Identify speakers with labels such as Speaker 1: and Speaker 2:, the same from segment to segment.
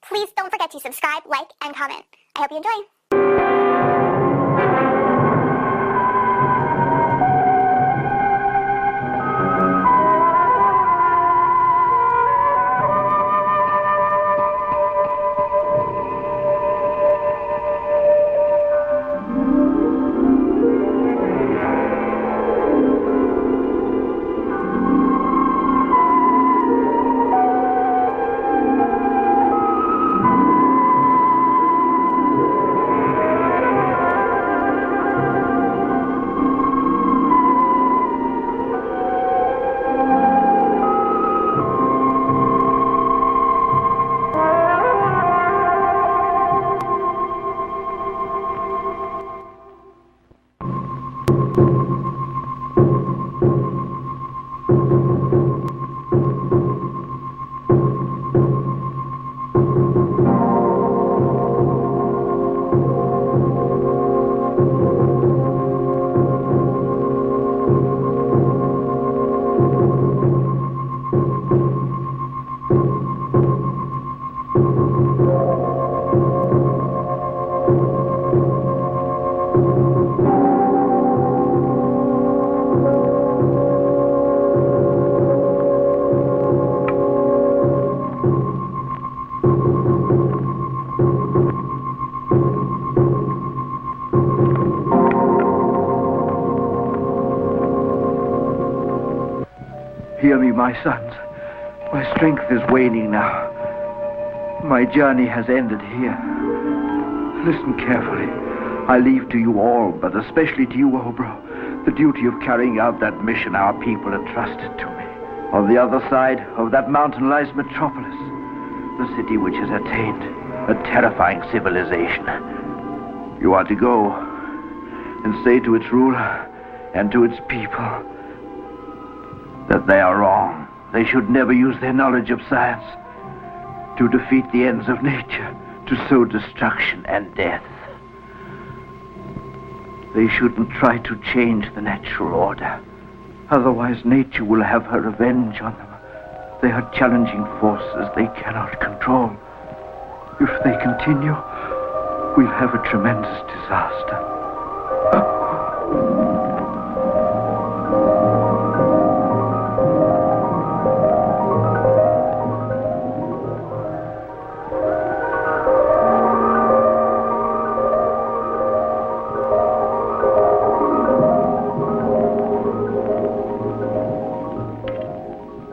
Speaker 1: Please don't forget to subscribe, like, and comment. I hope you enjoy.
Speaker 2: Hear me, my sons. My strength is waning now. My journey has ended here. Listen carefully. I leave to you all, but especially to you, Ohro, the duty of carrying out that mission our people entrusted to me. On the other side of that mountain lies Metropolis, the city which has attained a terrifying civilization. You are to go and say to its ruler and to its people that they are wrong. They should never use their knowledge of science to defeat the ends of nature, to sow destruction and death. They shouldn't try to change the natural order. Otherwise, nature will have her revenge on them. They are challenging forces they cannot control. If they continue, we'll have a tremendous disaster.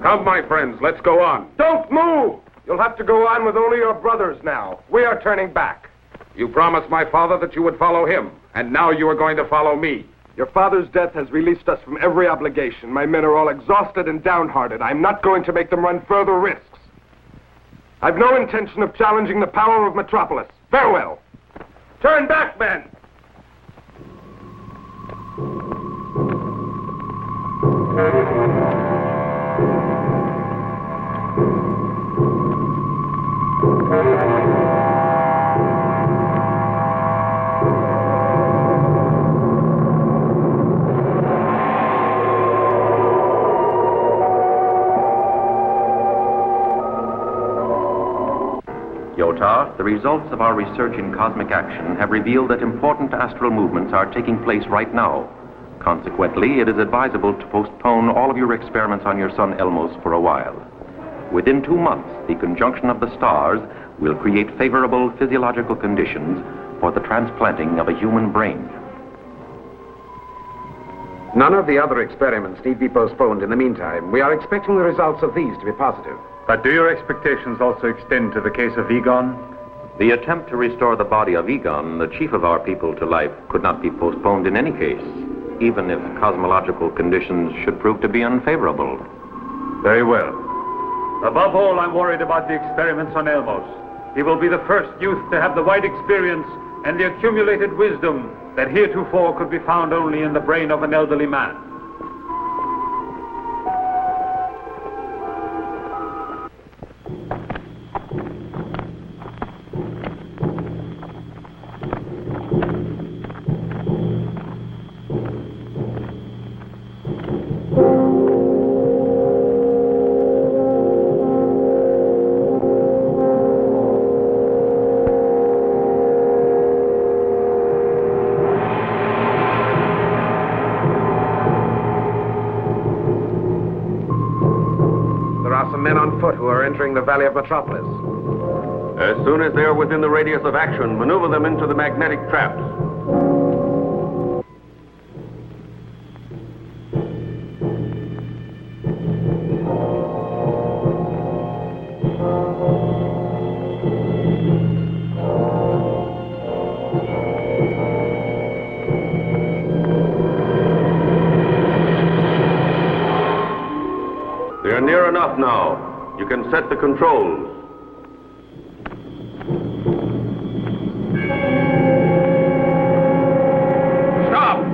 Speaker 3: Come, my friends, let's go on. Don't move! You'll have to go on with only your brothers now. We are turning back. You promised my father that you would follow him, and now you are going to follow me. Your father's death has released us from every obligation. My men are all exhausted and downhearted. I'm not going to make them run further risks. I've no intention of challenging the power of Metropolis. Farewell. Turn back, men!
Speaker 4: Yoh-tar, the results of our research in cosmic action have revealed that important astral movements are taking place right now. Consequently, it is advisable to postpone all of your experiments on your son Elmos for a while. Within 2 months, the conjunction of the stars will create favorable physiological conditions for the transplanting of a human brain.
Speaker 5: None of the other experiments need be postponed in the meantime. We are expecting the results of these to be positive.
Speaker 6: But do your expectations also extend to the case of Egon?
Speaker 4: The attempt to restore the body of Egon, the chief of our people, to life could not be postponed in any case, even if cosmological conditions should prove to be unfavorable.
Speaker 6: Very well. Above all, I'm worried about the experiments on Elmos. He will be the first youth to have the wide experience and the accumulated wisdom that heretofore could be found only in the brain of an elderly man.
Speaker 5: entering the valley of Metropolis.
Speaker 4: As soon as they are within the radius of action, maneuver them into the magnetic traps. They're near enough now. You can set the controls. Stop!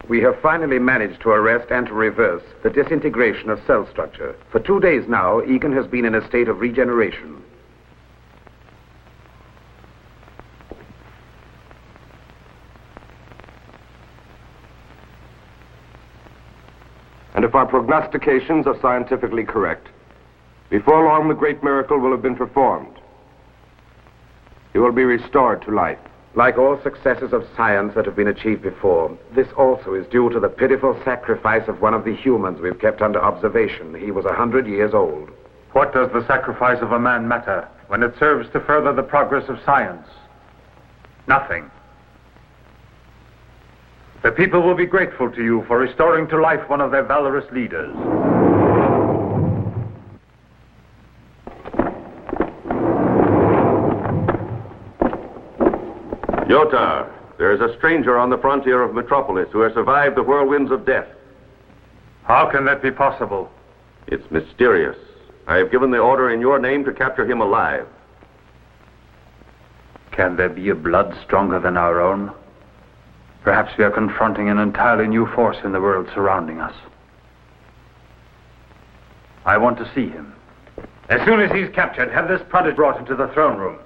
Speaker 5: We have finally managed to arrest and to reverse the disintegration of cell structure. For 2 days now, Egan has been in a state of regeneration.
Speaker 3: And if our prognostications are scientifically correct, before long the great miracle will have been performed. He will be restored to life.
Speaker 5: Like all successes of science that have been achieved before, this also is due to the pitiful sacrifice of one of the humans we've kept under observation. He was 100 years old.
Speaker 6: What does the sacrifice of a man matter when it serves to further the progress of science? Nothing. The people will be grateful to you for restoring to life one of their valorous leaders.
Speaker 4: Yoh-tar, there is a stranger on the frontier of Metropolis who has survived the whirlwinds of death.
Speaker 6: How can that be possible?
Speaker 4: It's mysterious. I have given the order in your name to capture him alive.
Speaker 6: Can there be a blood stronger than our own? Perhaps we are confronting an entirely new force in the world surrounding us. I want to see him. As soon as he's captured, have this prodigy brought into the throne room.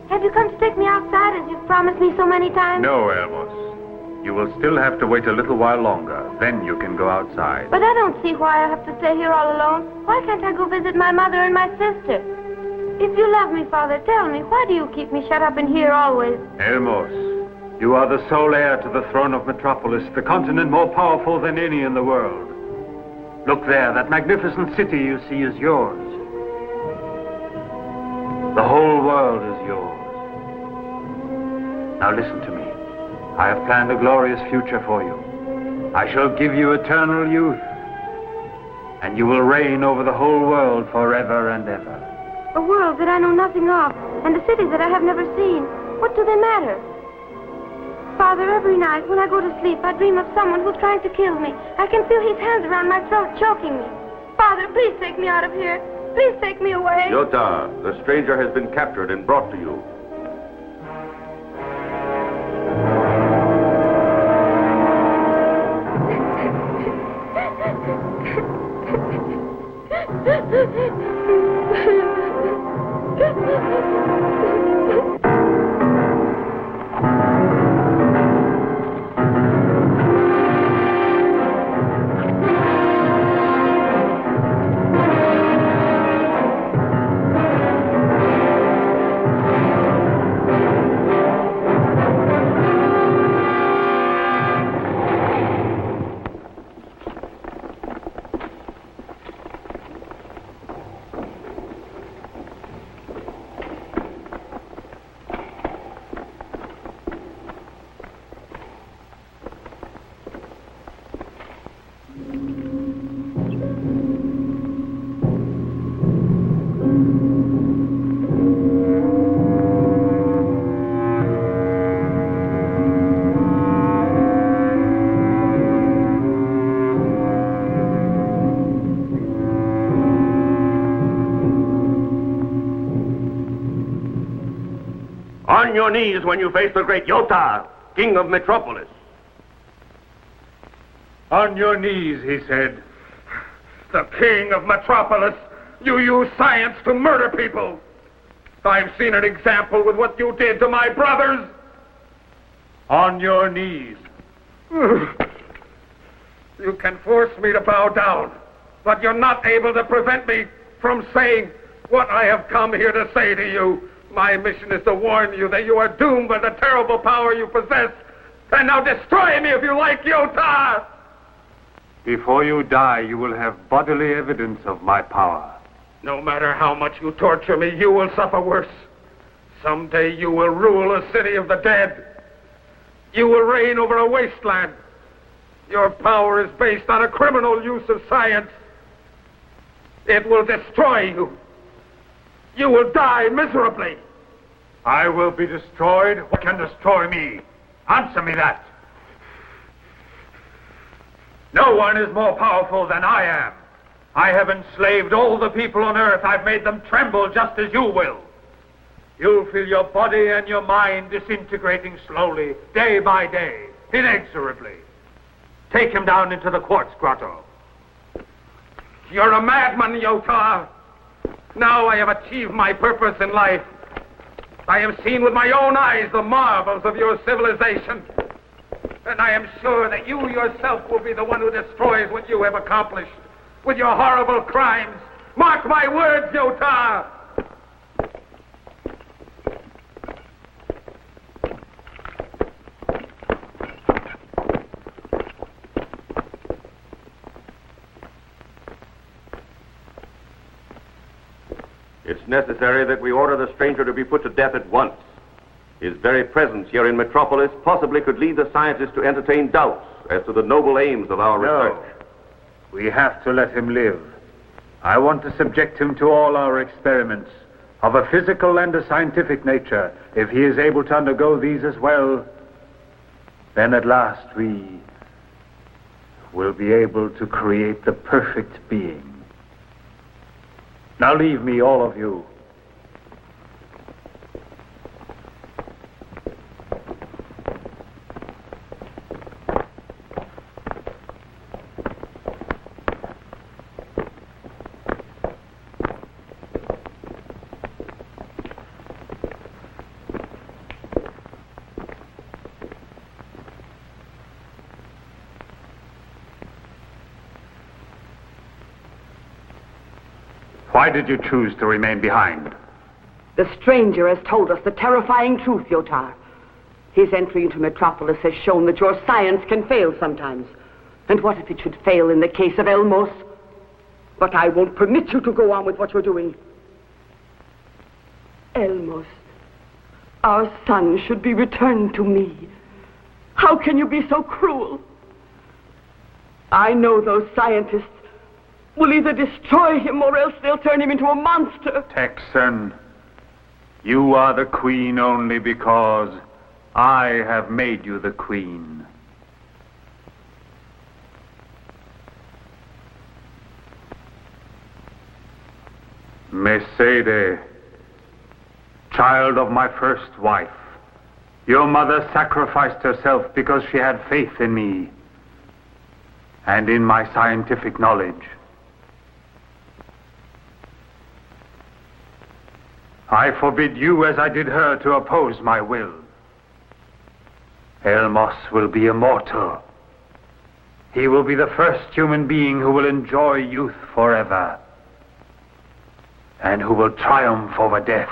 Speaker 7: Have you come to take me outside as you've promised me so many times?
Speaker 6: No, Elmos. You will still have to wait a little while longer. Then you can go outside.
Speaker 7: But I don't see why I have to stay here all alone. Why can't I go visit my mother and my sister? If you love me, Father, tell me, why do you keep me shut up in here always?
Speaker 6: Elmos, you are the sole heir to the throne of Metropolis, the continent more powerful than any in the world. Look there, that magnificent city you see is yours. The whole world is yours. Now listen to me. I have planned a glorious future for you. I shall give you eternal youth, and you will reign over the whole world forever and ever.
Speaker 7: A world that I know nothing of, and a city that I have never seen. What do they matter? Father, every night when I go to sleep, I dream of someone who's trying to kill me. I can feel his hands around my throat, choking me. Father, please take me out of here. Please take me away.
Speaker 4: Yoh-tar, the stranger has been captured and brought to you.
Speaker 8: On your knees when you face the great Yoh-tar, king of Metropolis.
Speaker 6: On your knees, he said.
Speaker 3: The king of Metropolis, you use science to murder people. I've seen an example with what you did to my brothers.
Speaker 6: On your knees.
Speaker 3: You can force me to bow down, but you're not able to prevent me from saying what I have come here to say to you. My mission is to warn you that you are doomed by the terrible power you possess. And now destroy me if you like, Yoh-tar!
Speaker 6: Before you die, you will have bodily evidence of my power.
Speaker 3: No matter how much you torture me, you will suffer worse. Someday you will rule a city of the dead. You will reign over a wasteland. Your power is based on a criminal use of science. It will destroy you. You will die miserably.
Speaker 6: I will be destroyed. What can destroy me? Answer me that. No one is more powerful than I am. I have enslaved all the people on earth. I've made them tremble just as you will. You'll feel your body and your mind disintegrating slowly, day by day, inexorably. Take him down into the quartz grotto.
Speaker 3: You're a madman, Yoh-tar. Now I have achieved my purpose in life. I have seen with my own eyes the marvels of your civilization. And I am sure that you yourself will be the one who destroys what you have accomplished with your horrible crimes. Mark my words, Yoh-tar!
Speaker 8: It's necessary that we order the stranger to be put to death at once. His very presence here in Metropolis possibly could lead the scientists to entertain doubts as to the noble aims of our research.
Speaker 6: We have to let him live. I want to subject him to all our experiments, of a physical and a scientific nature. If he is able to undergo these as well, then at last we will be able to create the perfect being. Now leave me, all of you. Why did you choose to remain behind?
Speaker 9: The stranger has told us the terrifying truth, Yoh-tar. His entry into Metropolis has shown that your science can fail sometimes. And what if it should fail in the case of Elmos? But I won't permit you to go on with what you're doing. Elmos, our son should be returned to me. How can you be so cruel? I know those scientists will either destroy him or else they'll turn him into a monster.
Speaker 6: Texan, you are the queen only because I have made you the queen. Mercedes, child of my first wife, your mother sacrificed herself because she had faith in me and in my scientific knowledge. I forbid you, as I did her, to oppose my will. Elmos will be immortal. He will be the first human being who will enjoy youth forever, and who will triumph over death.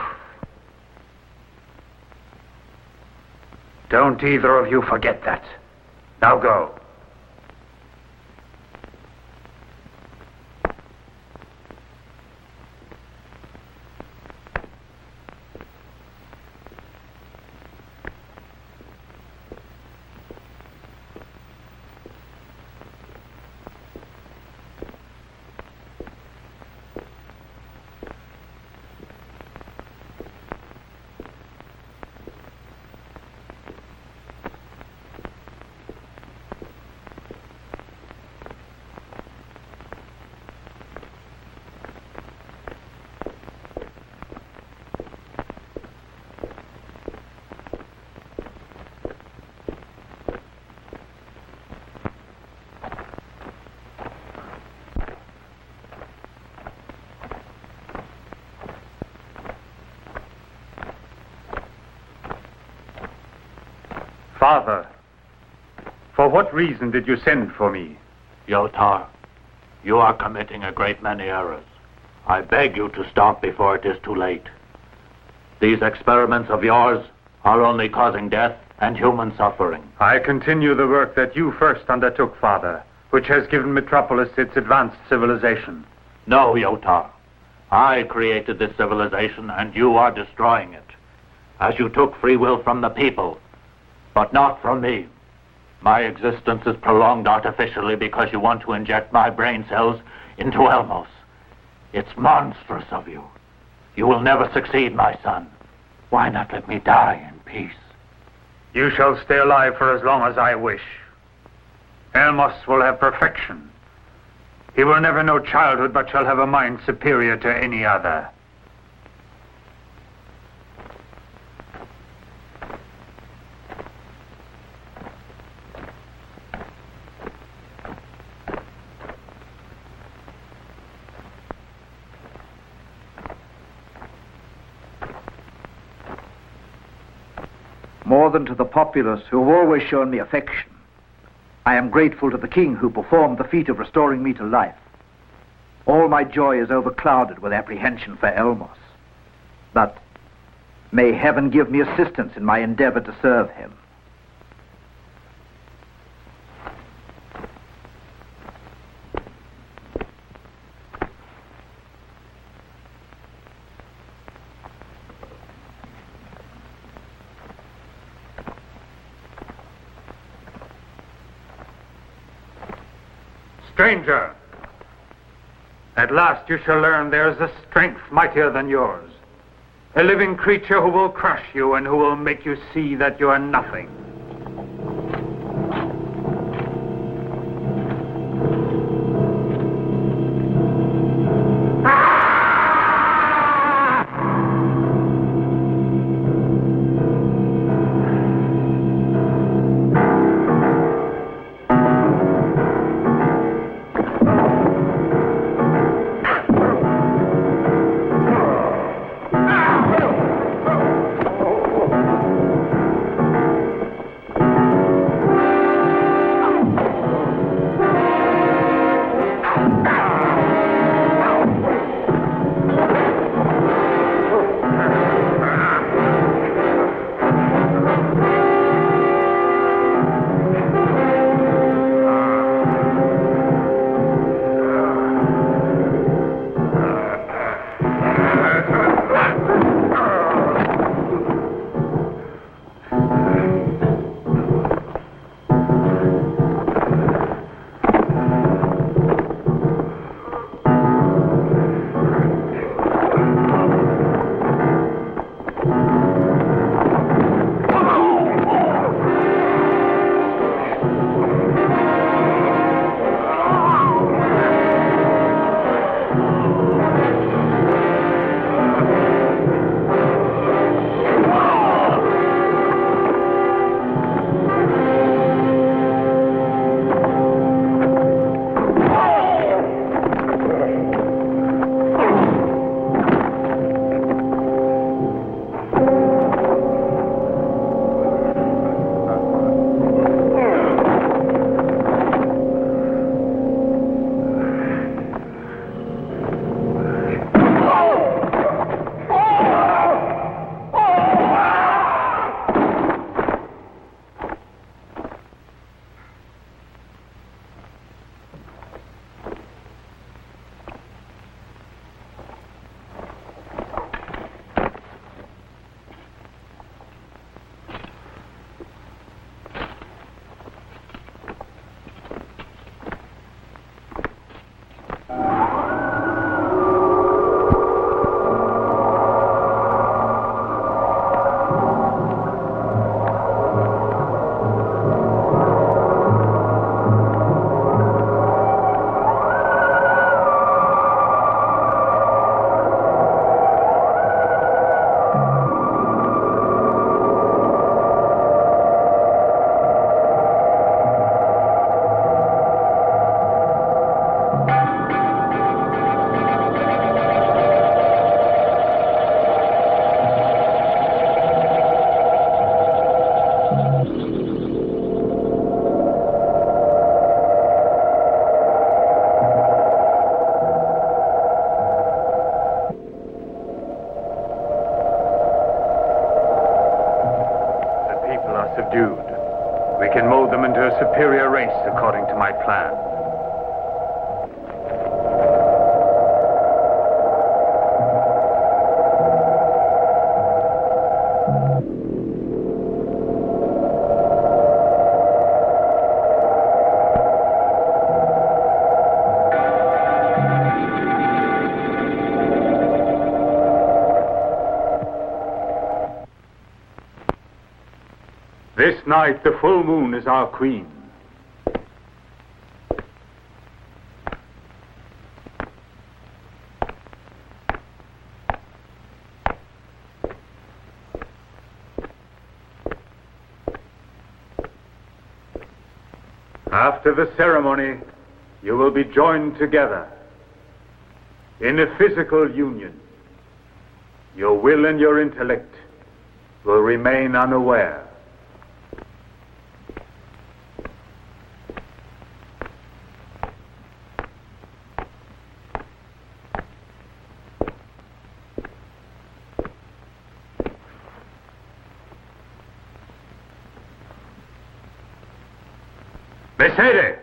Speaker 6: Don't either of you forget that. Now go. Father, for what reason did you send for me?
Speaker 10: Yoh-tar, you are committing a great many errors. I beg you to stop before it is too late. These experiments of yours are only causing death and human suffering.
Speaker 6: I continue the work that you first undertook, Father, which has given Metropolis its advanced civilization.
Speaker 10: No, Yoh-tar. I created this civilization and you are destroying it. As you took free will from the people, but not from me. My existence is prolonged artificially because you want to inject my brain cells into Elmos. It's monstrous of you. You will never succeed, my son. Why not let me die in peace?
Speaker 6: You shall stay alive for as long as I wish. Elmos will have perfection. He will never know childhood, but shall have a mind superior to any other.
Speaker 2: More than to the populace who have always shown me affection, I am grateful to the king who performed the feat of restoring me to life. All my joy is overclouded with apprehension for Elmos. But may heaven give me assistance in my endeavor to serve him.
Speaker 6: Stranger, at last you shall learn there is a strength mightier than yours. A living creature who will crush you and who will make you see that you are nothing. subdued, we can mold them into a superior race according to my plan. This night, the full moon is our queen. After the ceremony, you will be joined together in a physical union. Your will and your intellect will remain unaware. Mercedes!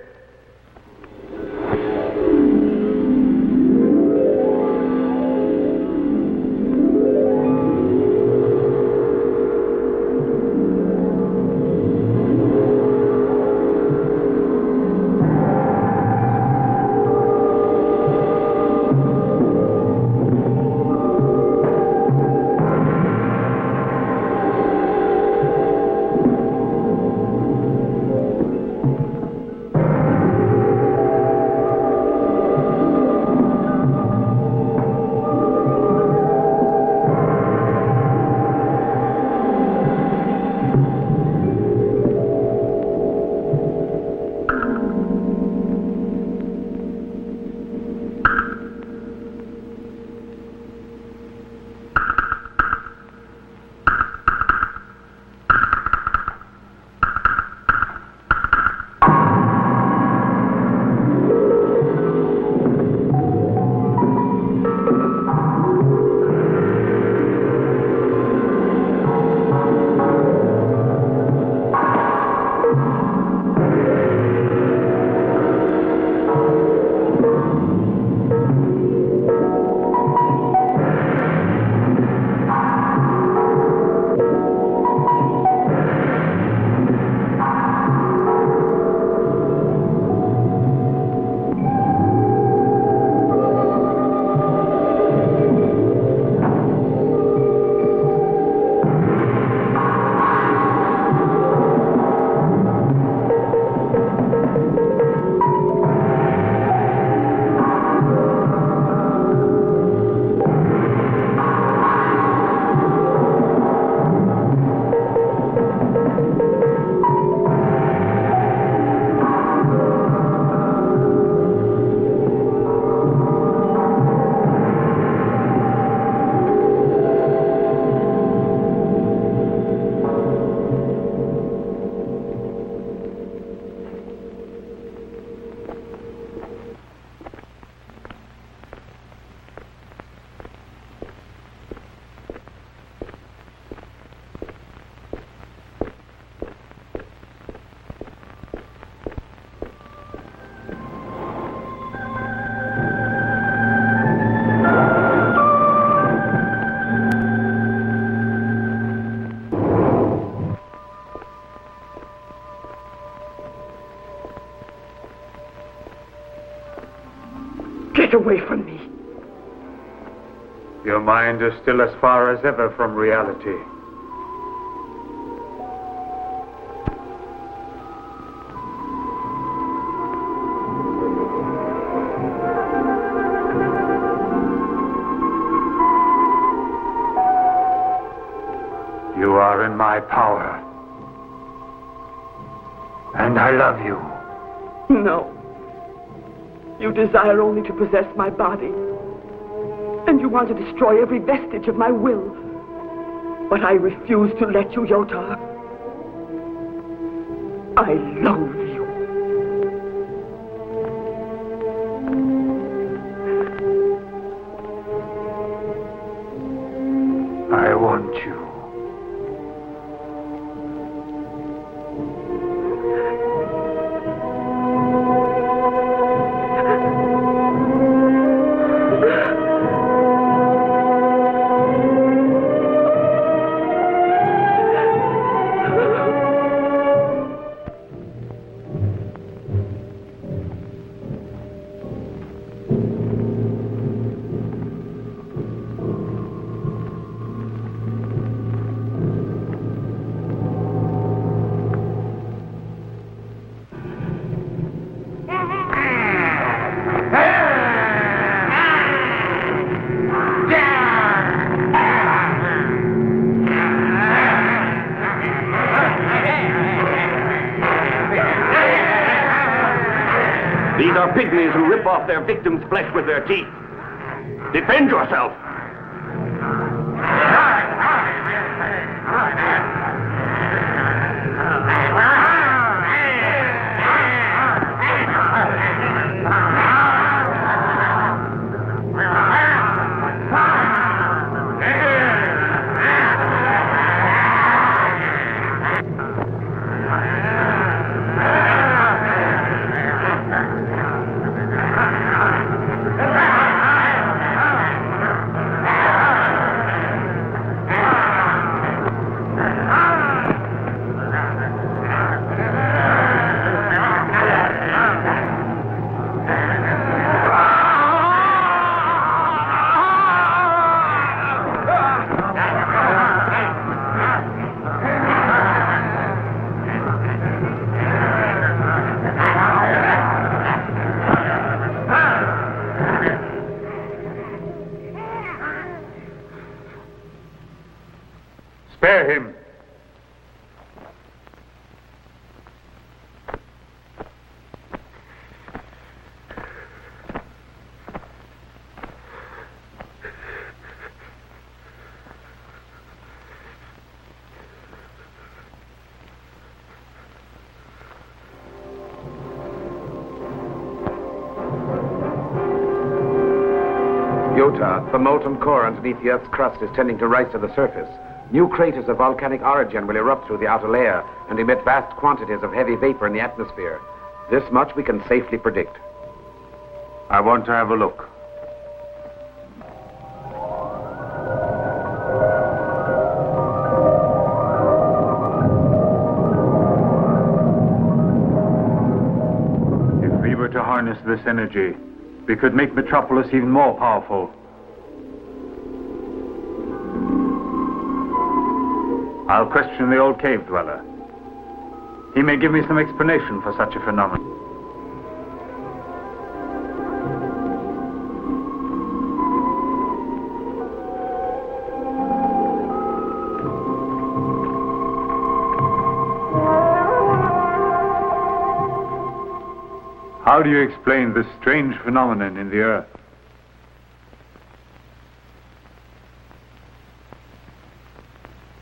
Speaker 9: Get away from me.
Speaker 6: Your mind is still as far as ever from reality. You are in my power. And I love you.
Speaker 9: No. You desire only to possess my body. And you want to destroy every vestige of my will. But I refuse to let you, Yoh-tar. I loathe you.
Speaker 6: I want you.
Speaker 8: are pygmies who rip off their victims' flesh with their teeth. Defend yourself.
Speaker 6: Spare him.
Speaker 5: Yoh-tar, the molten core underneath the Earth's crust is tending to rise to the surface. New craters of volcanic origin will erupt through the outer layer and emit vast quantities of heavy vapor in the atmosphere. This much we can safely predict.
Speaker 6: I want to have a look. If we were to harness this energy, we could make Metropolis even more powerful. I'll question the old cave dweller. He may give me some explanation for such a phenomenon. How do you explain this strange phenomenon in the Earth?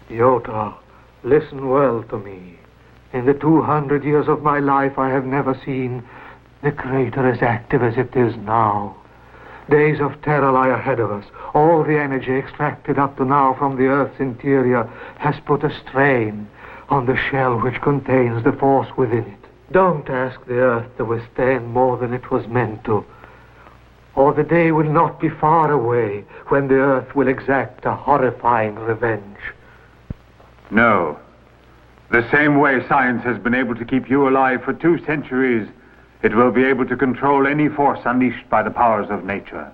Speaker 11: Yoh-tar, listen well to me. In the 200 years of my life, I have never seen the crater as active as it is now. Days of terror lie ahead of us. All the energy extracted up to now from the Earth's interior has put a strain on the shell which contains the force within it. Don't ask the Earth to withstand more than it was meant to, or the day will not be far away when the Earth will exact a horrifying revenge.
Speaker 6: No. The same way science has been able to keep you alive for 2 centuries, it will be able to control any force unleashed by the powers of nature.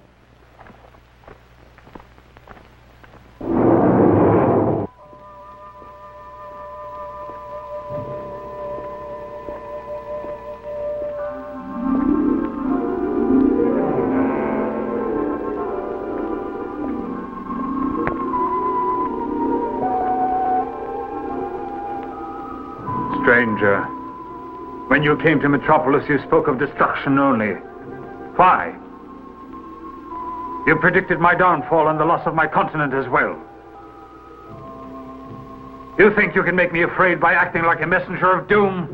Speaker 6: Stranger, when you came to Metropolis, you spoke of destruction only. Why? You predicted my downfall and the loss of my continent as well. You think you can make me afraid by acting like a messenger of doom?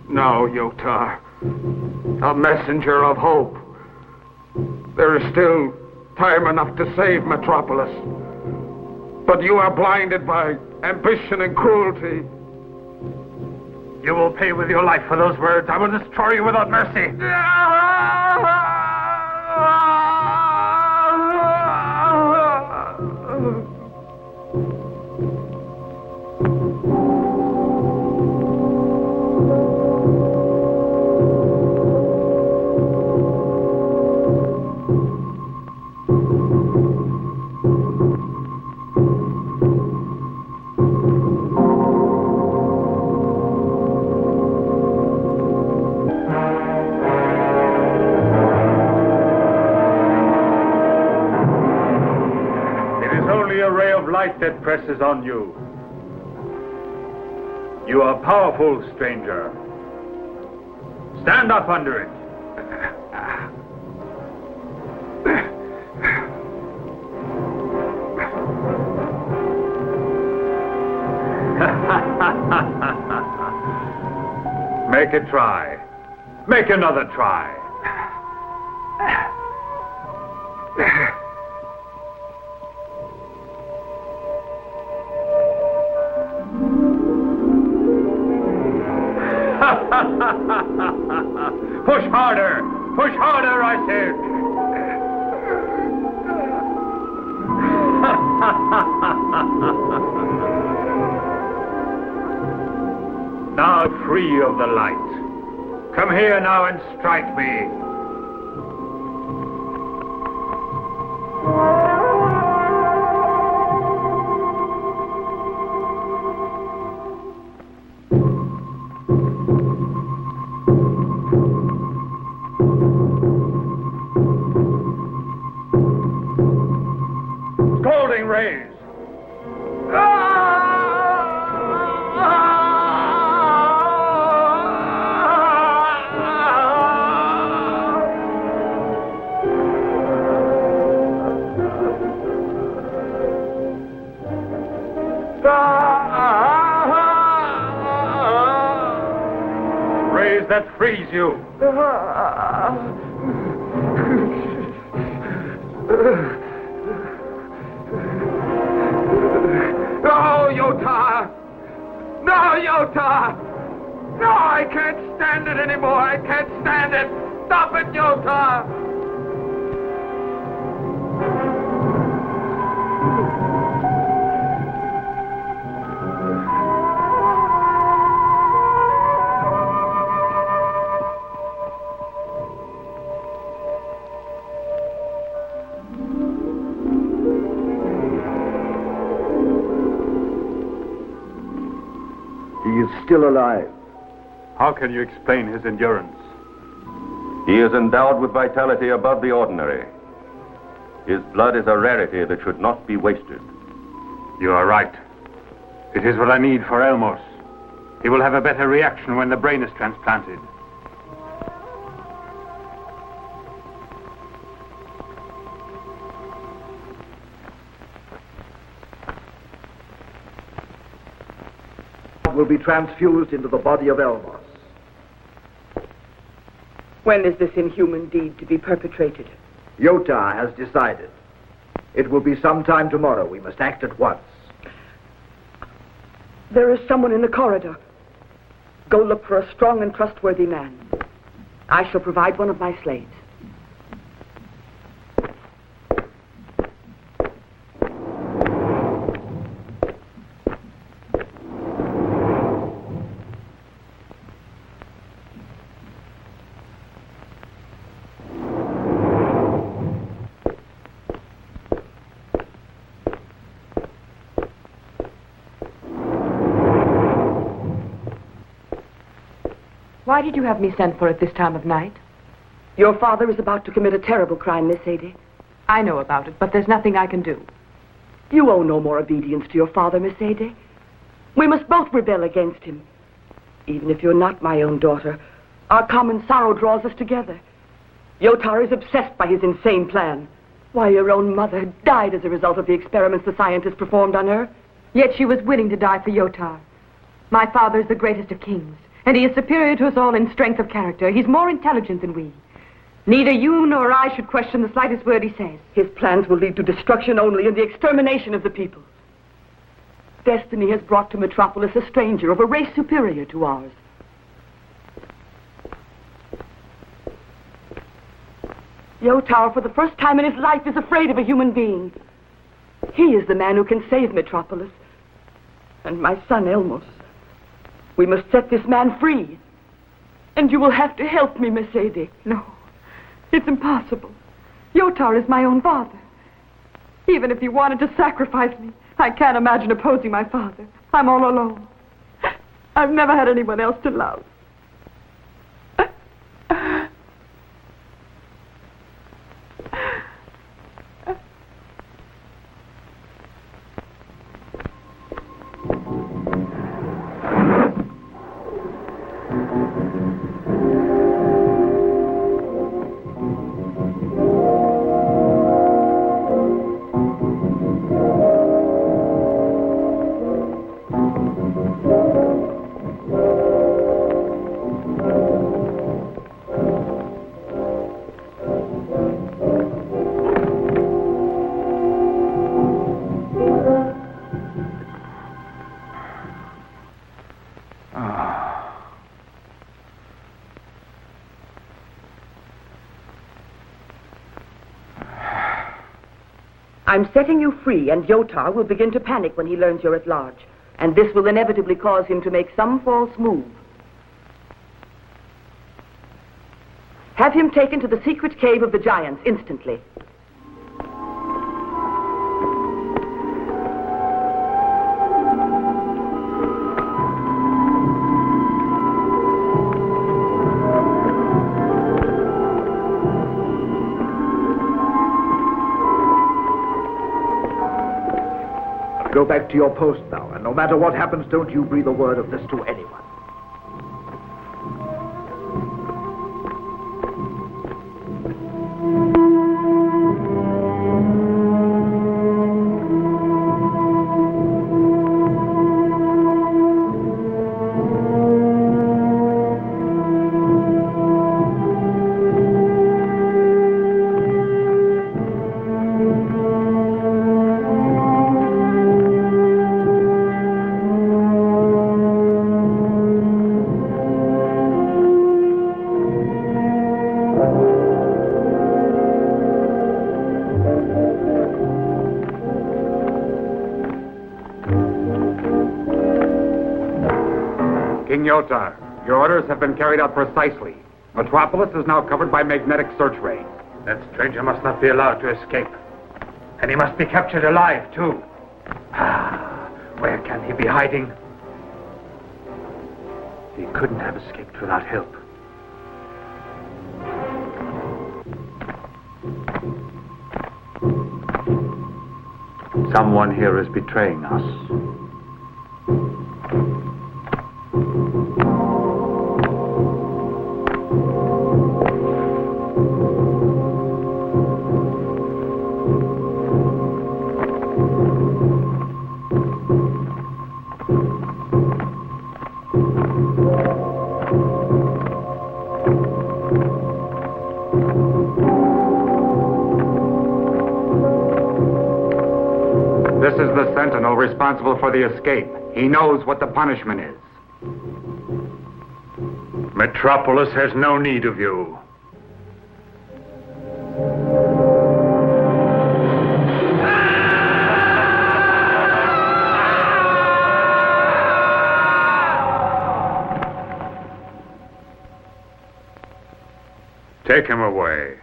Speaker 3: No, Yoh-tar. A messenger of hope. There is still time enough to save Metropolis. But you are blinded by ambition and cruelty.
Speaker 6: You will pay with your life for those words. I will destroy you without mercy. Light that presses on you. You are powerful, stranger. Stand up under it. Make a try. Make another try. Push harder! Push harder, I said! Now free of the light. Come here now and strike me. Scalding rays. Rays that freeze you.
Speaker 3: No, Yoh-tar! No, Yoh-tar! No, I can't stand it anymore. I can't stand it. Stop it, Yoh-tar!
Speaker 2: He is still alive.
Speaker 6: How can you explain his endurance?
Speaker 8: He is endowed with vitality above the ordinary. His blood is a rarity that should not be wasted.
Speaker 6: You are right. It is what I need for Elmos. He will have a better reaction when the brain is transplanted.
Speaker 2: Will be transfused into the body of Elmos.
Speaker 9: When is this inhuman deed to be perpetrated?
Speaker 2: Yoh-tar has decided. It will be sometime tomorrow. We must act at once.
Speaker 9: There is someone in the corridor. Go look for a strong and trustworthy man. I shall provide one of my slaves.
Speaker 12: Why did you have me sent for at this time of night?
Speaker 9: Your father is about to commit a terrible crime, Miss Sadie.
Speaker 12: I know about it, but there's nothing I can do.
Speaker 9: You owe no more obedience to your father, Miss Sadie. We must both rebel against him. Even if you're not my own daughter, our common sorrow draws us together. Yoh-tar is obsessed by his insane plan. Why, your own mother died as a result of the experiments the scientists performed on her.
Speaker 12: Yet she was willing to die for Yoh-tar. My father is the greatest of kings, and he is superior to us all in strength of character. He's more intelligent than we. Neither you nor I should question the slightest word he says.
Speaker 9: His plans will lead to destruction only and the extermination of the people. Destiny has brought to Metropolis a stranger of a race superior to ours. Yoh-tar, for the first time in his life, is afraid of a human being. He is the man who can save Metropolis. And my son, Elmos. We must set this man free. And you will have to help me, Miss Sadie.
Speaker 12: No, it's impossible. Yoh-tar is my own father. Even if he wanted to sacrifice me, I can't imagine opposing my father. I'm all alone. I've never had anyone else to love.
Speaker 9: I'm setting you free, and Yoh-tar will begin to panic when he learns you're at large. And this will inevitably cause him to make some false move. Have him taken to the secret cave of the giants instantly.
Speaker 2: Go back to your post now, and no matter what happens, don't you breathe a word of this to anyone.
Speaker 5: King Yoh-tar, your orders have been carried out precisely. Metropolis is now covered by magnetic search rays.
Speaker 6: That stranger must not be allowed to escape. And he must be captured alive, too. Where can he be hiding? He couldn't have escaped without help. Someone here is betraying us.
Speaker 5: This is the sentinel responsible for the escape. He knows what the punishment is.
Speaker 6: Metropolis has no need of you.
Speaker 5: Take him away.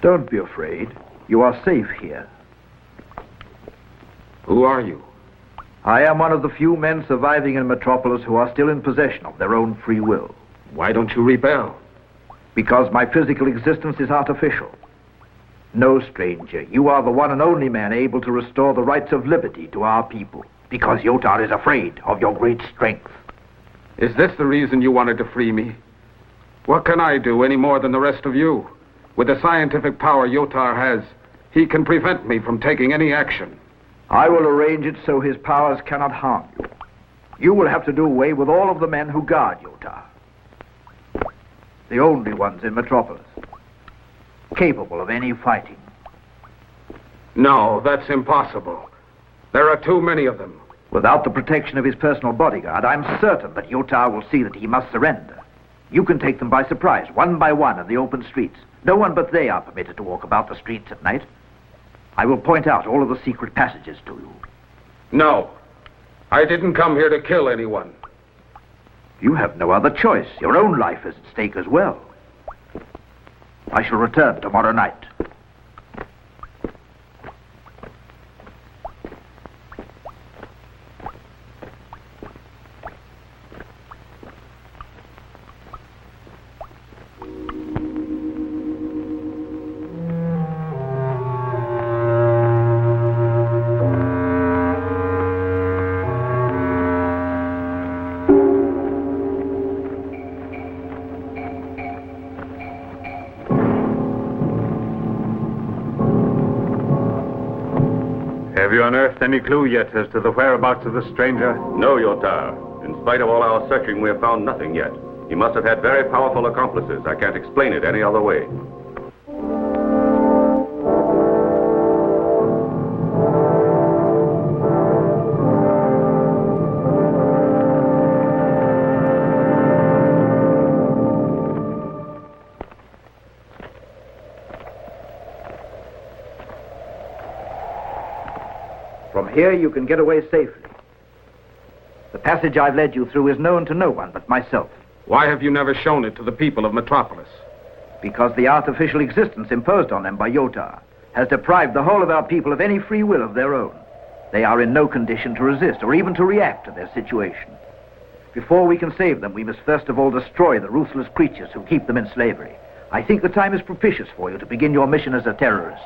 Speaker 2: Don't be afraid. You are safe here.
Speaker 3: Who are you?
Speaker 2: I am one of the few men surviving in Metropolis who are still in possession of their own free will.
Speaker 3: Why don't you rebel?
Speaker 2: Because my physical existence is artificial. No, stranger, you are the one and only man able to restore the rights of liberty to our people. Because Yoh-tar is afraid of your great strength.
Speaker 3: Is this the reason you wanted to free me? What can I do any more than the rest of you? With the scientific power Yoh-tar has, he can prevent me from taking any action.
Speaker 2: I will arrange it so his powers cannot harm you. You will have to do away with all of the men who guard Yoh-tar. The only ones in Metropolis. Capable of any fighting.
Speaker 3: No, that's impossible. There are too many of them.
Speaker 2: Without the protection of his personal bodyguard, I'm certain that Yoh-tar will see that he must surrender. You can take them by surprise, one by one, in the open streets. No one but they are permitted to walk about the streets at night. I will point out all of the secret passages to you.
Speaker 3: No. I didn't come here to kill anyone.
Speaker 2: You have no other choice. Your own life is at stake as well. I shall return tomorrow night.
Speaker 6: Have you unearthed any clue yet as to the whereabouts of the stranger?
Speaker 8: No, Yoh-tar. In spite of all our searching, we have found nothing yet. He must have had very powerful accomplices. I can't explain it any other way.
Speaker 2: From here, you can get away safely. The passage I've led you through is known to no one but myself.
Speaker 3: Why have you never shown it to the people of Metropolis?
Speaker 2: Because the artificial existence imposed on them by Yoh-tar has deprived the whole of our people of any free will of their own. They are in no condition to resist or even to react to their situation. Before we can save them, we must first of all destroy the ruthless creatures who keep them in slavery. I think the time is propitious for you to begin your mission as a terrorist.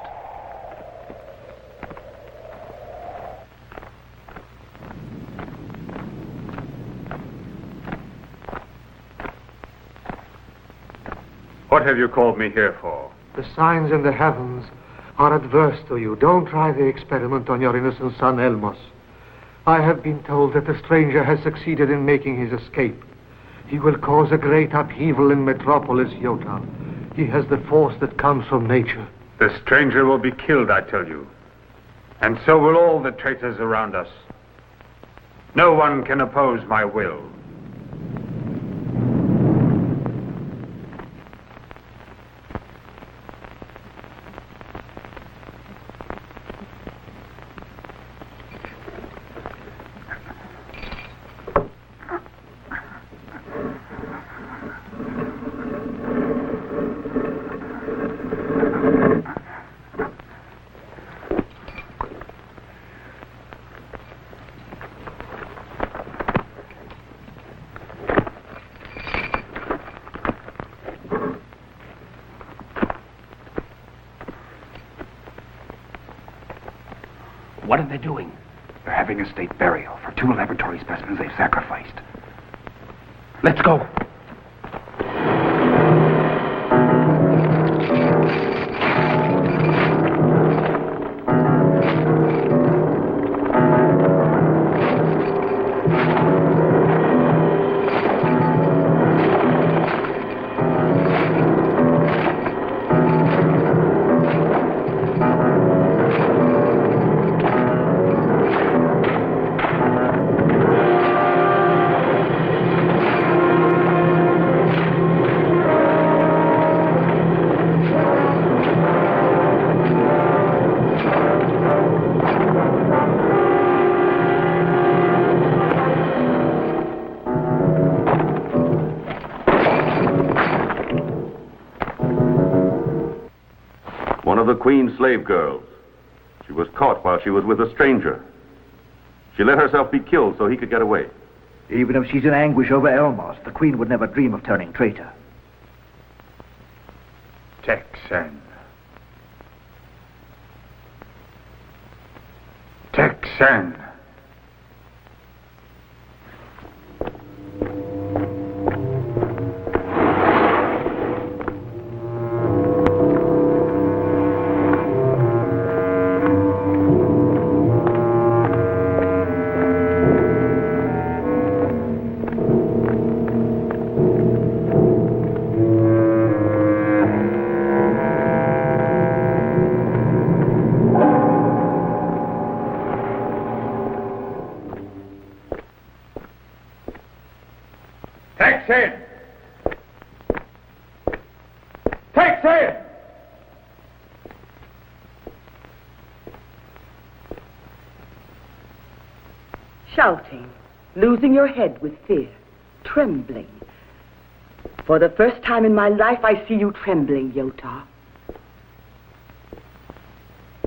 Speaker 6: What have you called me here for?
Speaker 11: The signs in the heavens are adverse to you. Don't try the experiment on your innocent son, Elmos. I have been told that the stranger has succeeded in making his escape. He will cause a great upheaval in Metropolis, Yoh-tar. He has the force that comes from nature.
Speaker 6: The stranger will be killed, I tell you. And so will all the traitors around us. No one can oppose my will.
Speaker 5: What are they doing? They're having a state burial for 2 laboratory specimens they've sacrificed. Let's go.
Speaker 8: One of the Queen's slave girls. She was caught while she was with a stranger. She let herself be killed so he could get away.
Speaker 2: Even if she's in anguish over Elmos, the Queen would never dream of turning traitor.
Speaker 6: Texan. Texan. Texan! Texan!
Speaker 9: Shouting, losing your head with fear, trembling. For the first time in my life, I see you trembling, Yoh-tar.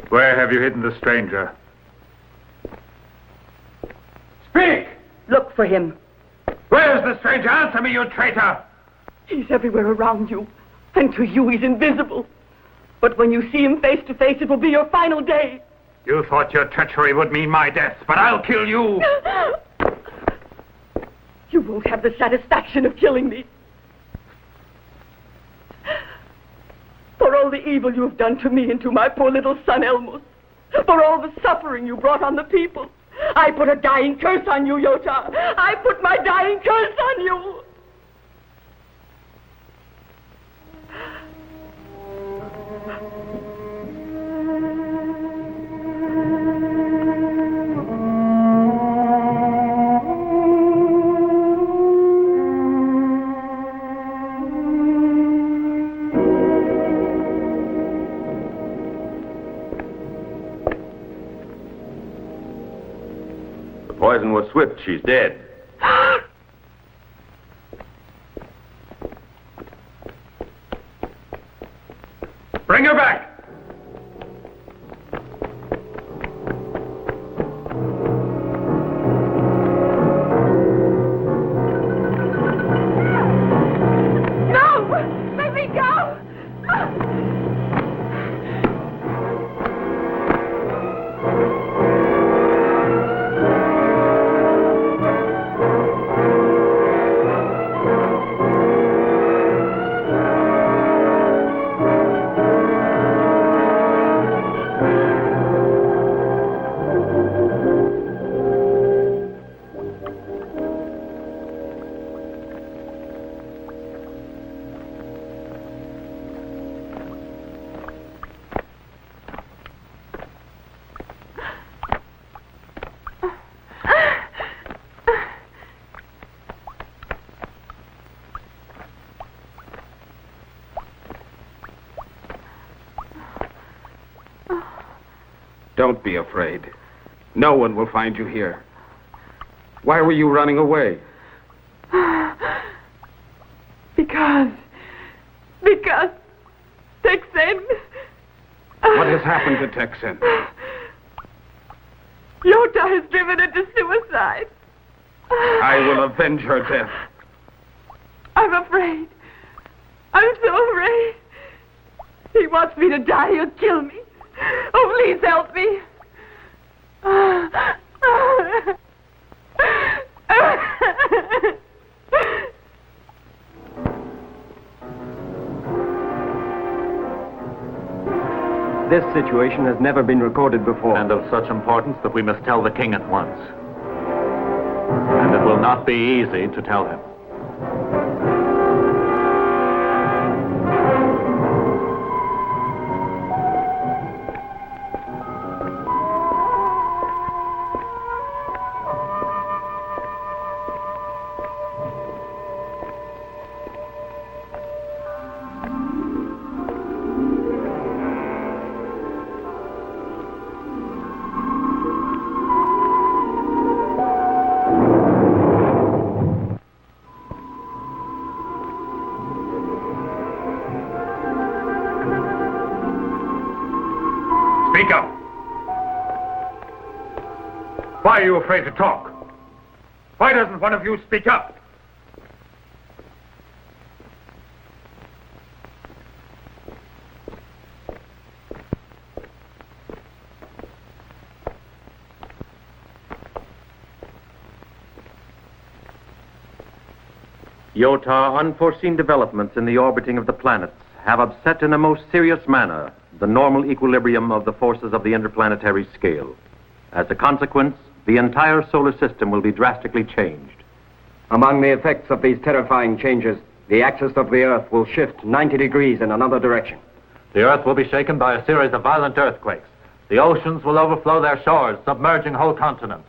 Speaker 6: Where have you hidden the stranger? Speak!
Speaker 9: Look for him.
Speaker 6: Where's the stranger? Answer me, you traitor!
Speaker 9: He's everywhere around you, and to you he's invisible. But when you see him face to face, it will be your final day.
Speaker 6: You thought your treachery would mean my death, but I'll kill you!
Speaker 9: You won't have the satisfaction of killing me. For all the evil you have done to me and to my poor little son Elmos, for all the suffering you brought on the people, I put a dying curse on you, Yoh-tar. I put my dying curse on you.
Speaker 8: poison was swift, she's dead.
Speaker 6: Bring her back!
Speaker 12: No! Let me go!
Speaker 3: Don't be afraid. No one will find you here. Why were you running away?
Speaker 12: Because Texan.
Speaker 3: What has happened to Texan?
Speaker 12: Yoh-tar has driven her to suicide.
Speaker 3: I will avenge her death.
Speaker 12: I'm afraid. I'm so afraid. He wants me to die. He'll kill me. Oh, please help me.
Speaker 13: This situation has never been recorded before.
Speaker 10: And of such importance that we must tell the king at once. And it will not be easy to tell him.
Speaker 6: Speak up. Why are you afraid to talk? Why doesn't one of you speak up?
Speaker 4: Yoh-tar, unforeseen developments in the orbiting of the planets have upset in a most serious manner the normal equilibrium of the forces of the interplanetary scale. As a consequence, the entire solar system will be drastically changed.
Speaker 13: Among the effects of these terrifying changes, the axis of the Earth will shift 90 degrees in another direction.
Speaker 10: The Earth will be shaken by a series of violent earthquakes. The oceans will overflow their shores, submerging whole continents.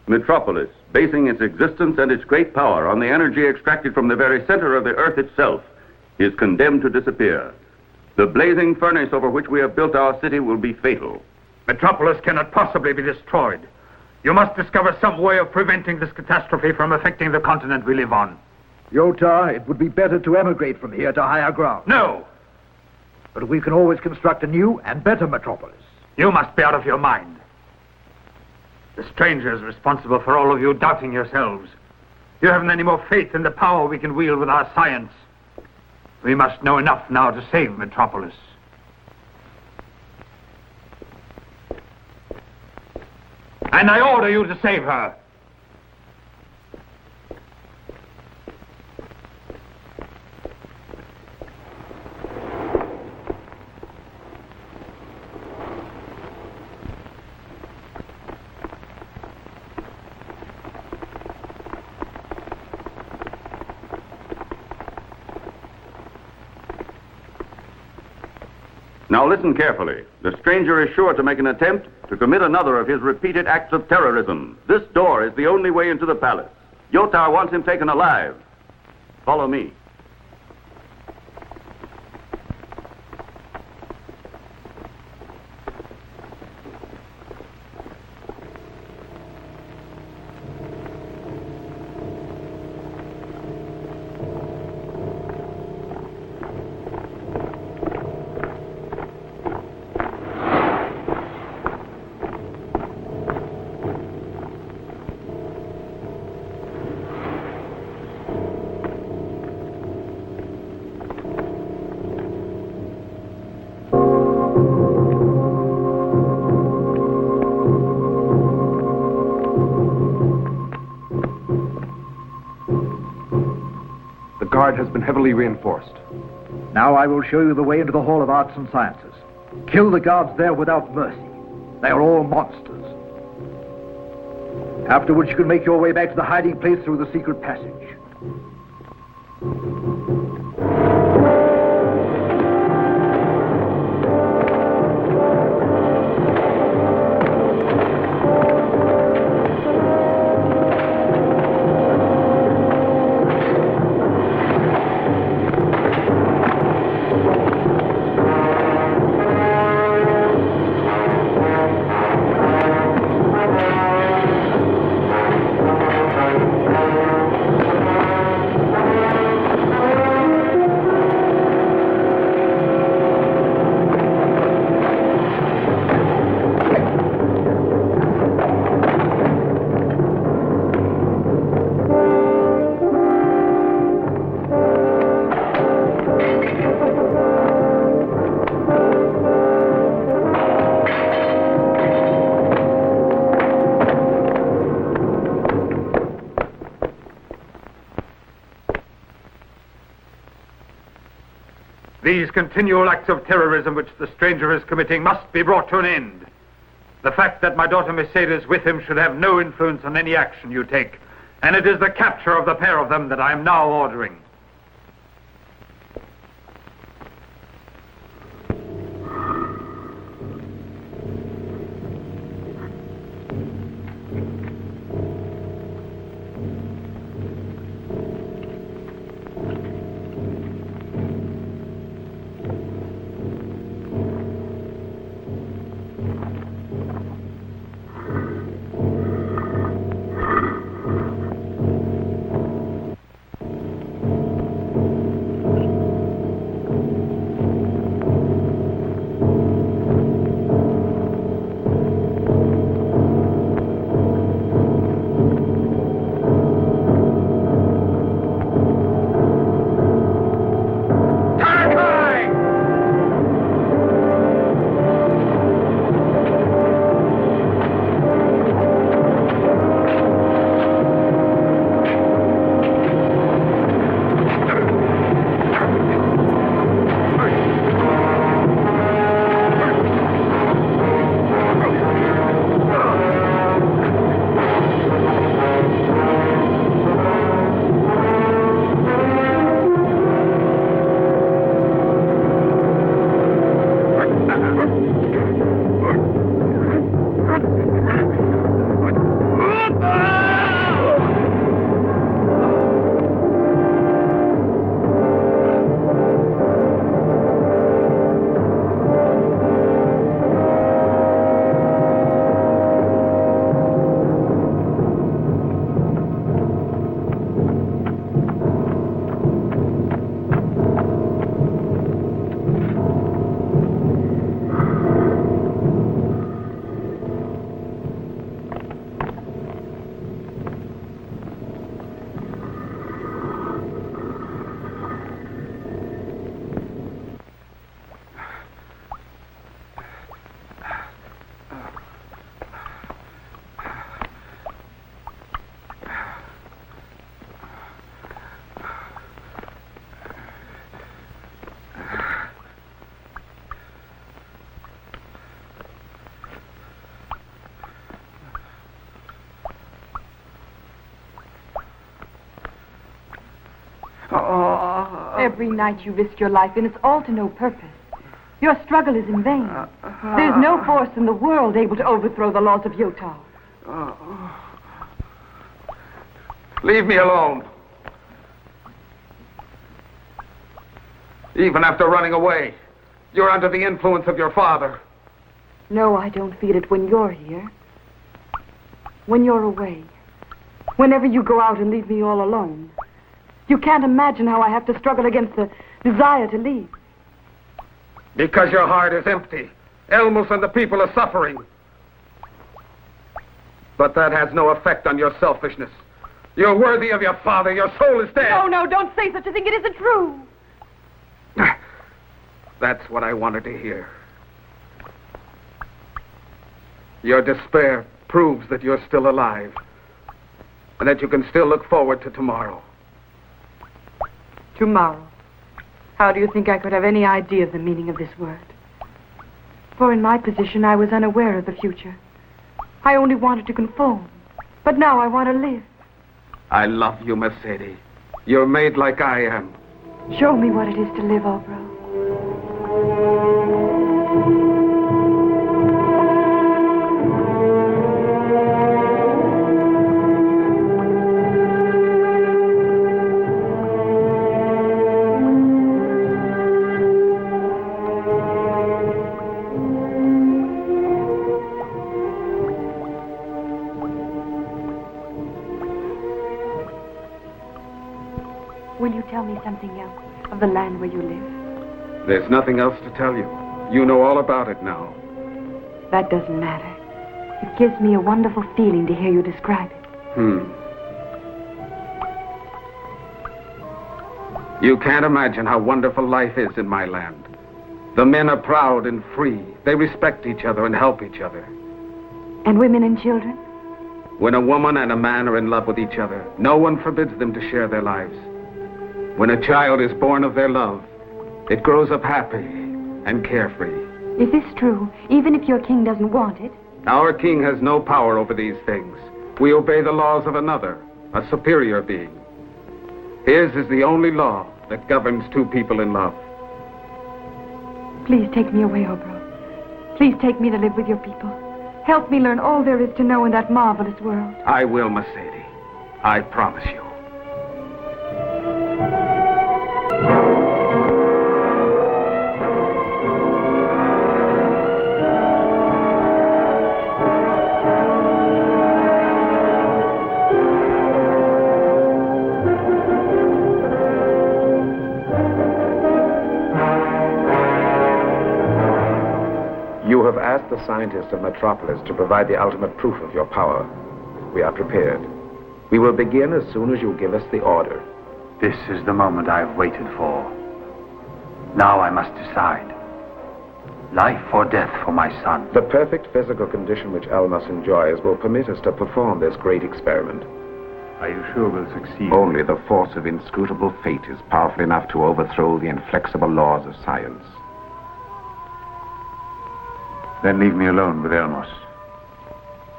Speaker 8: Metropolis, basing its existence and its great power on the energy extracted from the very center of the Earth itself, is condemned to disappear. The blazing furnace over which we have built our city will be fatal.
Speaker 6: Metropolis cannot possibly be destroyed. You must discover some way of preventing this catastrophe from affecting the continent we live on.
Speaker 2: Yoh-tar, it would be better to emigrate from here to higher ground.
Speaker 6: No!
Speaker 2: But we can always construct a new and better metropolis.
Speaker 6: You must be out of your mind. The stranger is responsible for all of you doubting yourselves. You haven't any more faith in the power we can wield with our science. We must know enough now to save Metropolis. And I order you to save her.
Speaker 8: Now listen carefully. The stranger is sure to make an attempt to commit another of his repeated acts of terrorism. This door is the only way into the palace. Yoh-tar wants him taken alive. Follow me.
Speaker 5: guard has been heavily reinforced.
Speaker 2: Now I will show you the way into the Hall of Arts and Sciences. Kill the guards there without mercy. They are all monsters. Afterwards, you can make your way back to the hiding place through the secret passage.
Speaker 6: These continual acts of terrorism which the stranger is committing must be brought to an end. The fact that my daughter Mercedes is with him should have no influence on any action you take, and it is the capture of the pair of them that I am now ordering.
Speaker 12: Every night you risk your life, and it's all to no purpose. Your struggle is in vain. There's no force in the world able to overthrow the laws of Yoh-tar.
Speaker 3: Leave me alone. Even after running away, you're under the influence of your father.
Speaker 12: No, I don't feel it when you're here. When you're away. Whenever you go out and leave me all alone. You can't imagine how I have to struggle against the desire to leave.
Speaker 3: Because your heart is empty. Elmos and the people are suffering. But that has no effect on your selfishness. You're worthy of your father. Your soul is dead.
Speaker 12: No, don't say such a thing. It isn't true.
Speaker 3: That's what I wanted to hear. Your despair proves that you're still alive. And that you can still look forward to tomorrow.
Speaker 12: Tomorrow. How do you think I could have any idea of the meaning of this word? For in my position, I was unaware of the future. I only wanted to conform. But now I want to live.
Speaker 5: I love you, Mercedes. You're made like I am.
Speaker 12: Show me what it is to live, Ohro. Will you tell me something else of the land where you live?
Speaker 5: There's nothing else to tell you. You know all about it now.
Speaker 12: That doesn't matter. It gives me a wonderful feeling to hear you describe it.
Speaker 5: You can't imagine how wonderful life is in my land. The men are proud and free. They respect each other and help each other.
Speaker 12: And women and children?
Speaker 5: When a woman and a man are in love with each other, no one forbids them to share their lives. When a child is born of their love, it grows up happy and carefree.
Speaker 12: Is this true, even if your king doesn't want it?
Speaker 5: Our king has no power over these things. We obey the laws of another, a superior being. His is the only law that governs two people in love.
Speaker 12: Please take me away, Ohro. Please take me to live with your people. Help me learn all there is to know in that marvelous world.
Speaker 5: I will, Mercedes. I promise you. You have asked the scientists of Metropolis to provide the ultimate proof of your power. We are prepared. We will begin as soon as you give us the order.
Speaker 14: This is the moment I have waited for. Now I must decide. Life or death for my son.
Speaker 5: The perfect physical condition which Elmos enjoys will permit us to perform this great experiment.
Speaker 14: Are you sure we'll succeed?
Speaker 5: Only the force of inscrutable fate is powerful enough to overthrow the inflexible laws of science.
Speaker 14: Then leave me alone with Elmos.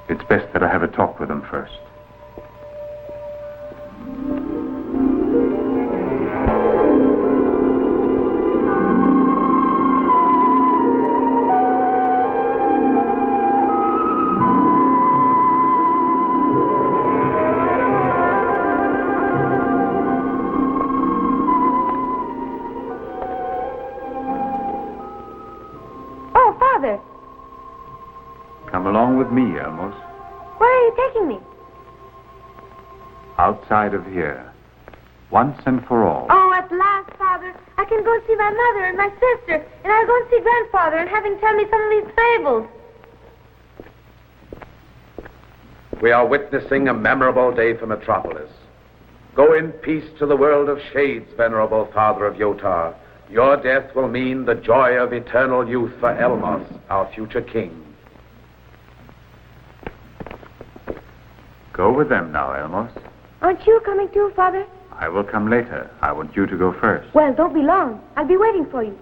Speaker 14: It's best that I have a talk with him first.
Speaker 7: Oh, Father!
Speaker 14: Come along with me, Elmos.
Speaker 7: Where are you taking me?
Speaker 14: Outside of here. Once and for all.
Speaker 7: Oh, at last, Father. I can go see my mother and my sister, and I'll go and see Grandfather and have him tell me some of these fables.
Speaker 5: We are witnessing a memorable day for Metropolis. Go in peace to the world of shades, venerable father of Yoh-tar. Your death will mean the joy of eternal youth for Elmos, our future king.
Speaker 14: Go with them now, Elmos.
Speaker 7: Aren't you coming too, Father?
Speaker 14: I will come later. I want you to go first.
Speaker 7: Well, don't be long. I'll be waiting for you.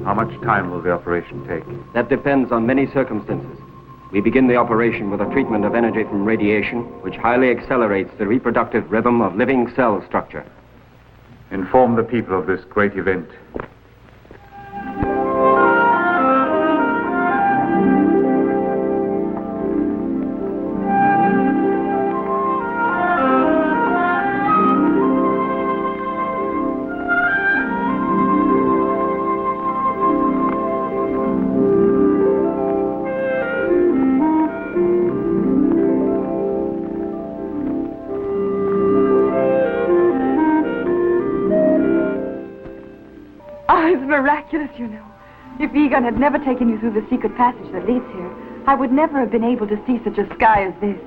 Speaker 14: How much time will the operation take?
Speaker 13: That depends on many circumstances. We begin the operation with a treatment of energy from radiation, which highly accelerates the reproductive rhythm of living cell structure.
Speaker 14: Inform the people of this great event.
Speaker 12: miraculous, you know. If Egon had never taken you through the secret passage that leads here, I would never have been able to see such a sky as this.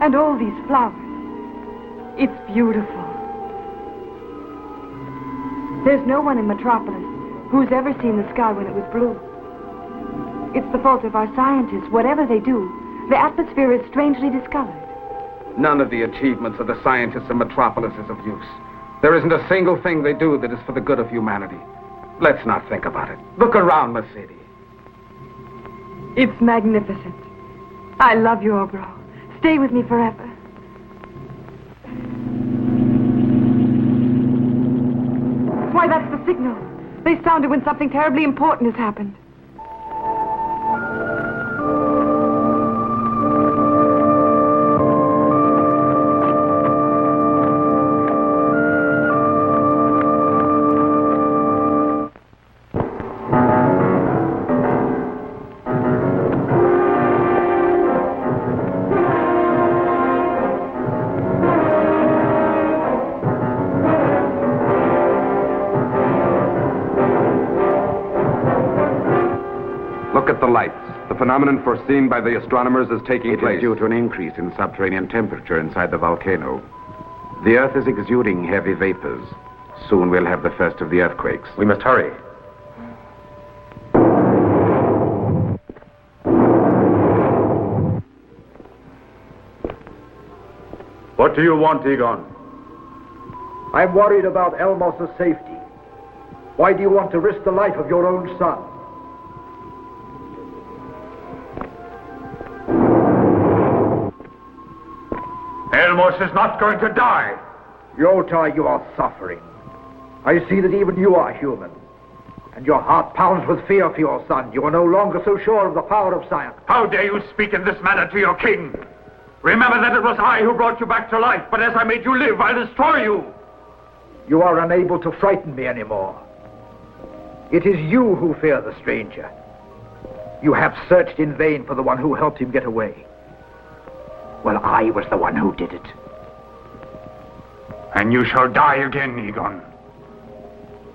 Speaker 12: And all these flowers. It's beautiful. There's no one in Metropolis who's ever seen the sky when it was blue. It's the fault of our scientists. Whatever they do, the atmosphere is strangely discolored.
Speaker 5: None of the achievements of the scientists in Metropolis is of use. There isn't a single thing they do that is for the good of humanity. Let's not think about it. Look around, Mercedes.
Speaker 12: It's magnificent. I love you, Ohro. Stay with me forever. Why, that's the signal. They sounded when something terribly important has happened.
Speaker 3: Look at the lights. The phenomenon foreseen by the astronomers is taking place.
Speaker 5: It is due to an increase in subterranean temperature inside the volcano. The Earth is exuding heavy vapors. Soon we'll have the first of the earthquakes.
Speaker 3: We must hurry.
Speaker 6: What do you want, Egon?
Speaker 2: I'm worried about Elmos' safety. Why do you want to risk the life of your own son?
Speaker 6: Elmos is not going to die.
Speaker 2: Yoh-tar, you are suffering. I see that even you are human. And your heart pounds with fear for your son. You are no longer so sure of the power of science.
Speaker 6: How dare you speak in this manner to your king? Remember that it was I who brought you back to life, but as I made you live, I'll destroy you.
Speaker 2: You are unable to frighten me anymore. It is you who fear the stranger. You have searched in vain for the one who helped him get away. Well, I was the one who did it.
Speaker 6: And you shall die again, Egon.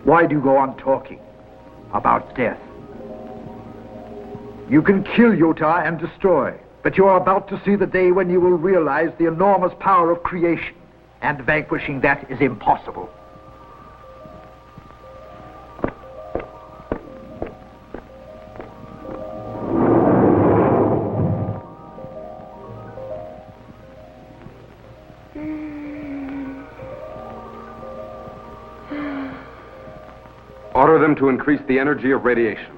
Speaker 2: Why do you go on talking about death? You can kill Yoh-tar and destroy, but you are about to see the day when you will realize the enormous power of creation, and vanquishing that is impossible.
Speaker 3: Order them to increase the energy of radiation.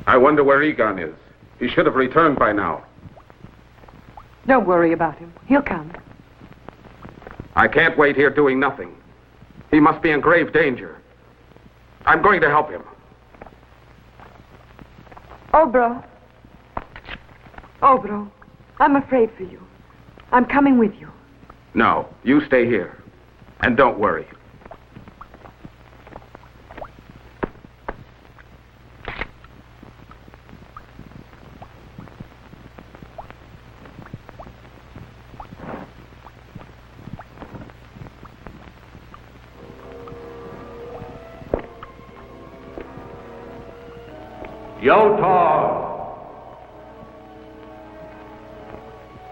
Speaker 3: I wonder where Egon is. He should have returned by now.
Speaker 12: Don't worry about him. He'll come.
Speaker 3: I can't wait here doing nothing. He must be in grave danger. I'm going to help him.
Speaker 12: Ohro. Ohro, I'm afraid for you. I'm coming with you.
Speaker 3: No, you stay here. And don't worry.
Speaker 10: Yoh-tar!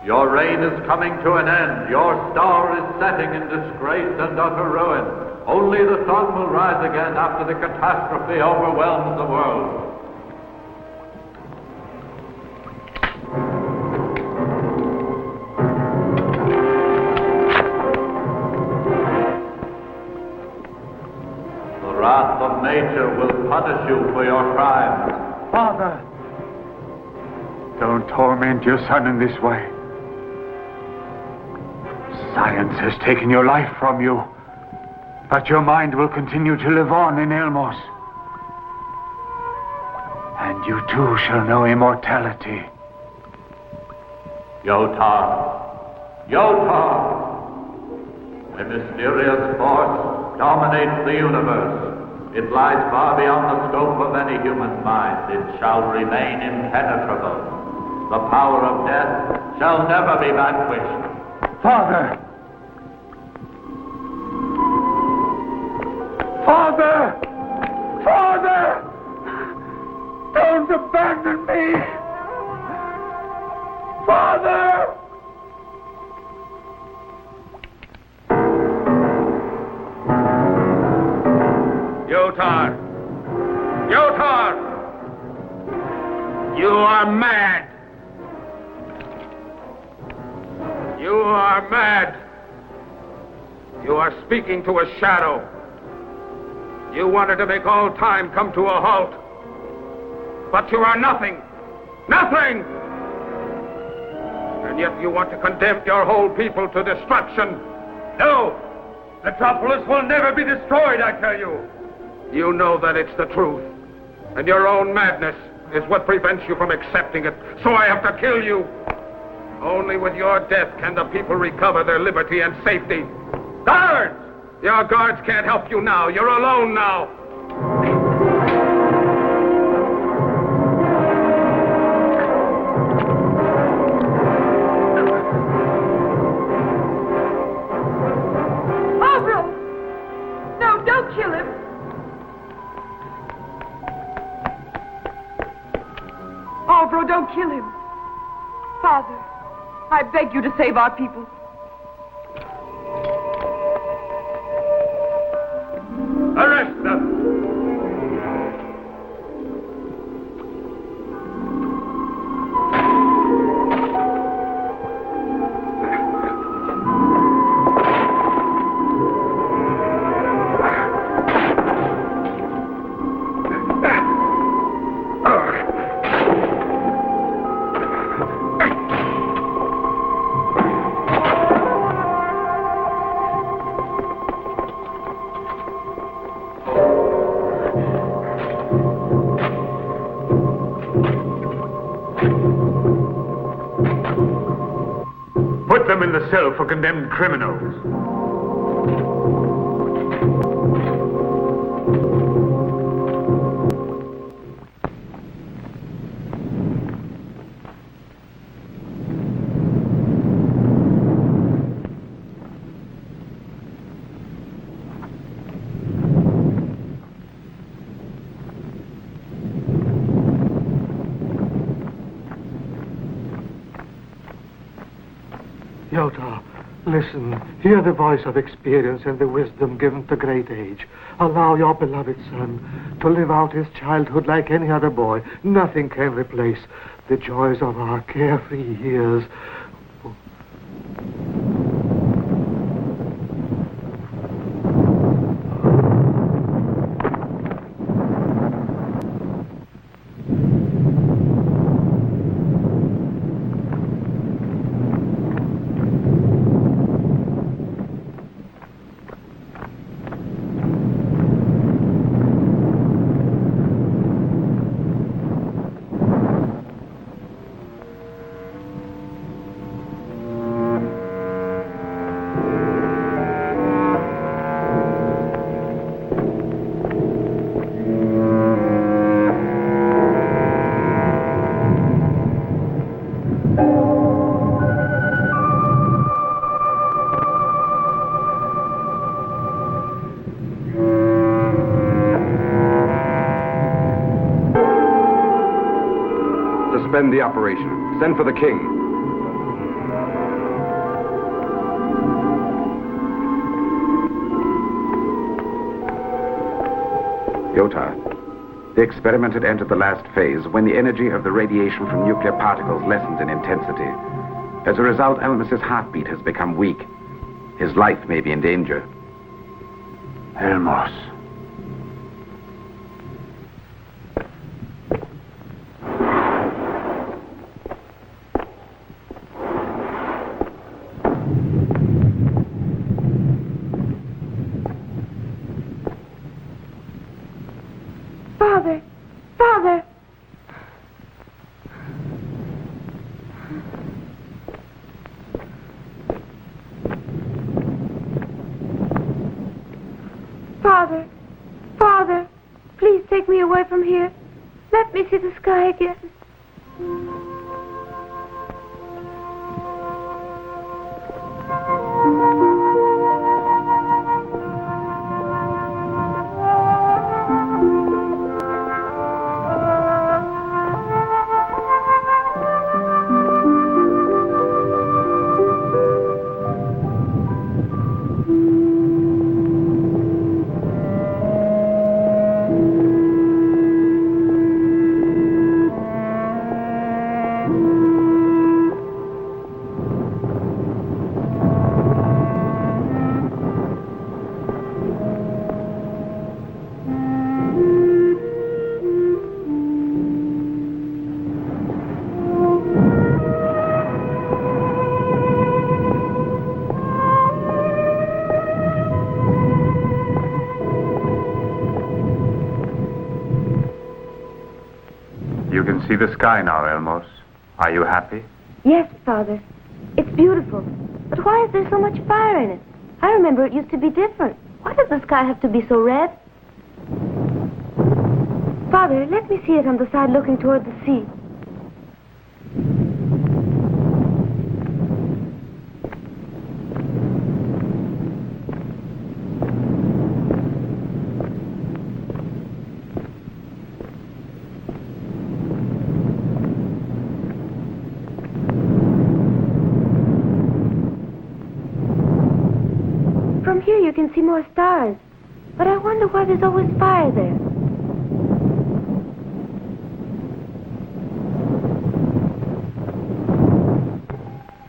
Speaker 10: Your reign is coming to an end. Your star is setting in disgrace and utter ruin. Only the sun will rise again after the catastrophe overwhelms the world. The wrath of nature will punish you for your crimes.
Speaker 14: Father! Don't torment your son in this way. Science has taken your life from you, but your mind will continue to live on in Elmos. And you too shall know immortality.
Speaker 10: Yoh-tar! Yoh-tar! A mysterious force dominates the universe. It lies far beyond the scope of any human mind. It shall remain impenetrable. The power of death shall never be vanquished.
Speaker 14: Father! Father! Father! Don't abandon me! Father!
Speaker 3: Yoh-tar! Yoh-tar! You are mad! You are mad! You are speaking to a shadow. You wanted to make all time come to a halt. But you are nothing! Nothing! And yet you want to condemn your whole people to destruction.
Speaker 6: No! Metropolis will never be destroyed, I tell you.
Speaker 3: You know that it's the truth. And your own madness is what prevents you from accepting it. So I have to kill you. Only with your death can the people recover their liberty and safety. Guards! Your guards can't help you now. You're alone now.
Speaker 12: Ohro! No, don't kill him. Ohro, don't kill him. Father, I beg you to save our people.
Speaker 6: Arrest them! Put them in the cell for condemned criminals.
Speaker 11: Yoh-tar, listen. Hear the voice of experience and the wisdom given to great age. Allow your beloved son to live out his childhood like any other boy. Nothing can replace the joys of our carefree years.
Speaker 5: Suspend the operation. Send for the king. Yoh-tar, the experiment had entered the last phase when the energy of the radiation from nuclear particles lessens in intensity. As a result, Elmos's heartbeat has become weak. His life may be in danger.
Speaker 14: Elmos.
Speaker 7: Father! Father! Father! Father! Please take me away from here. Let me see the sky again.
Speaker 14: You can see the sky now, Elmos. Are you happy?
Speaker 7: Yes, Father. It's beautiful. But why is there so much fire in it? I remember it used to be different. Why does the sky have to be so red? Father, let me see it on the side looking toward the sea. From here you can see more stars. But I wonder why there's always fire there.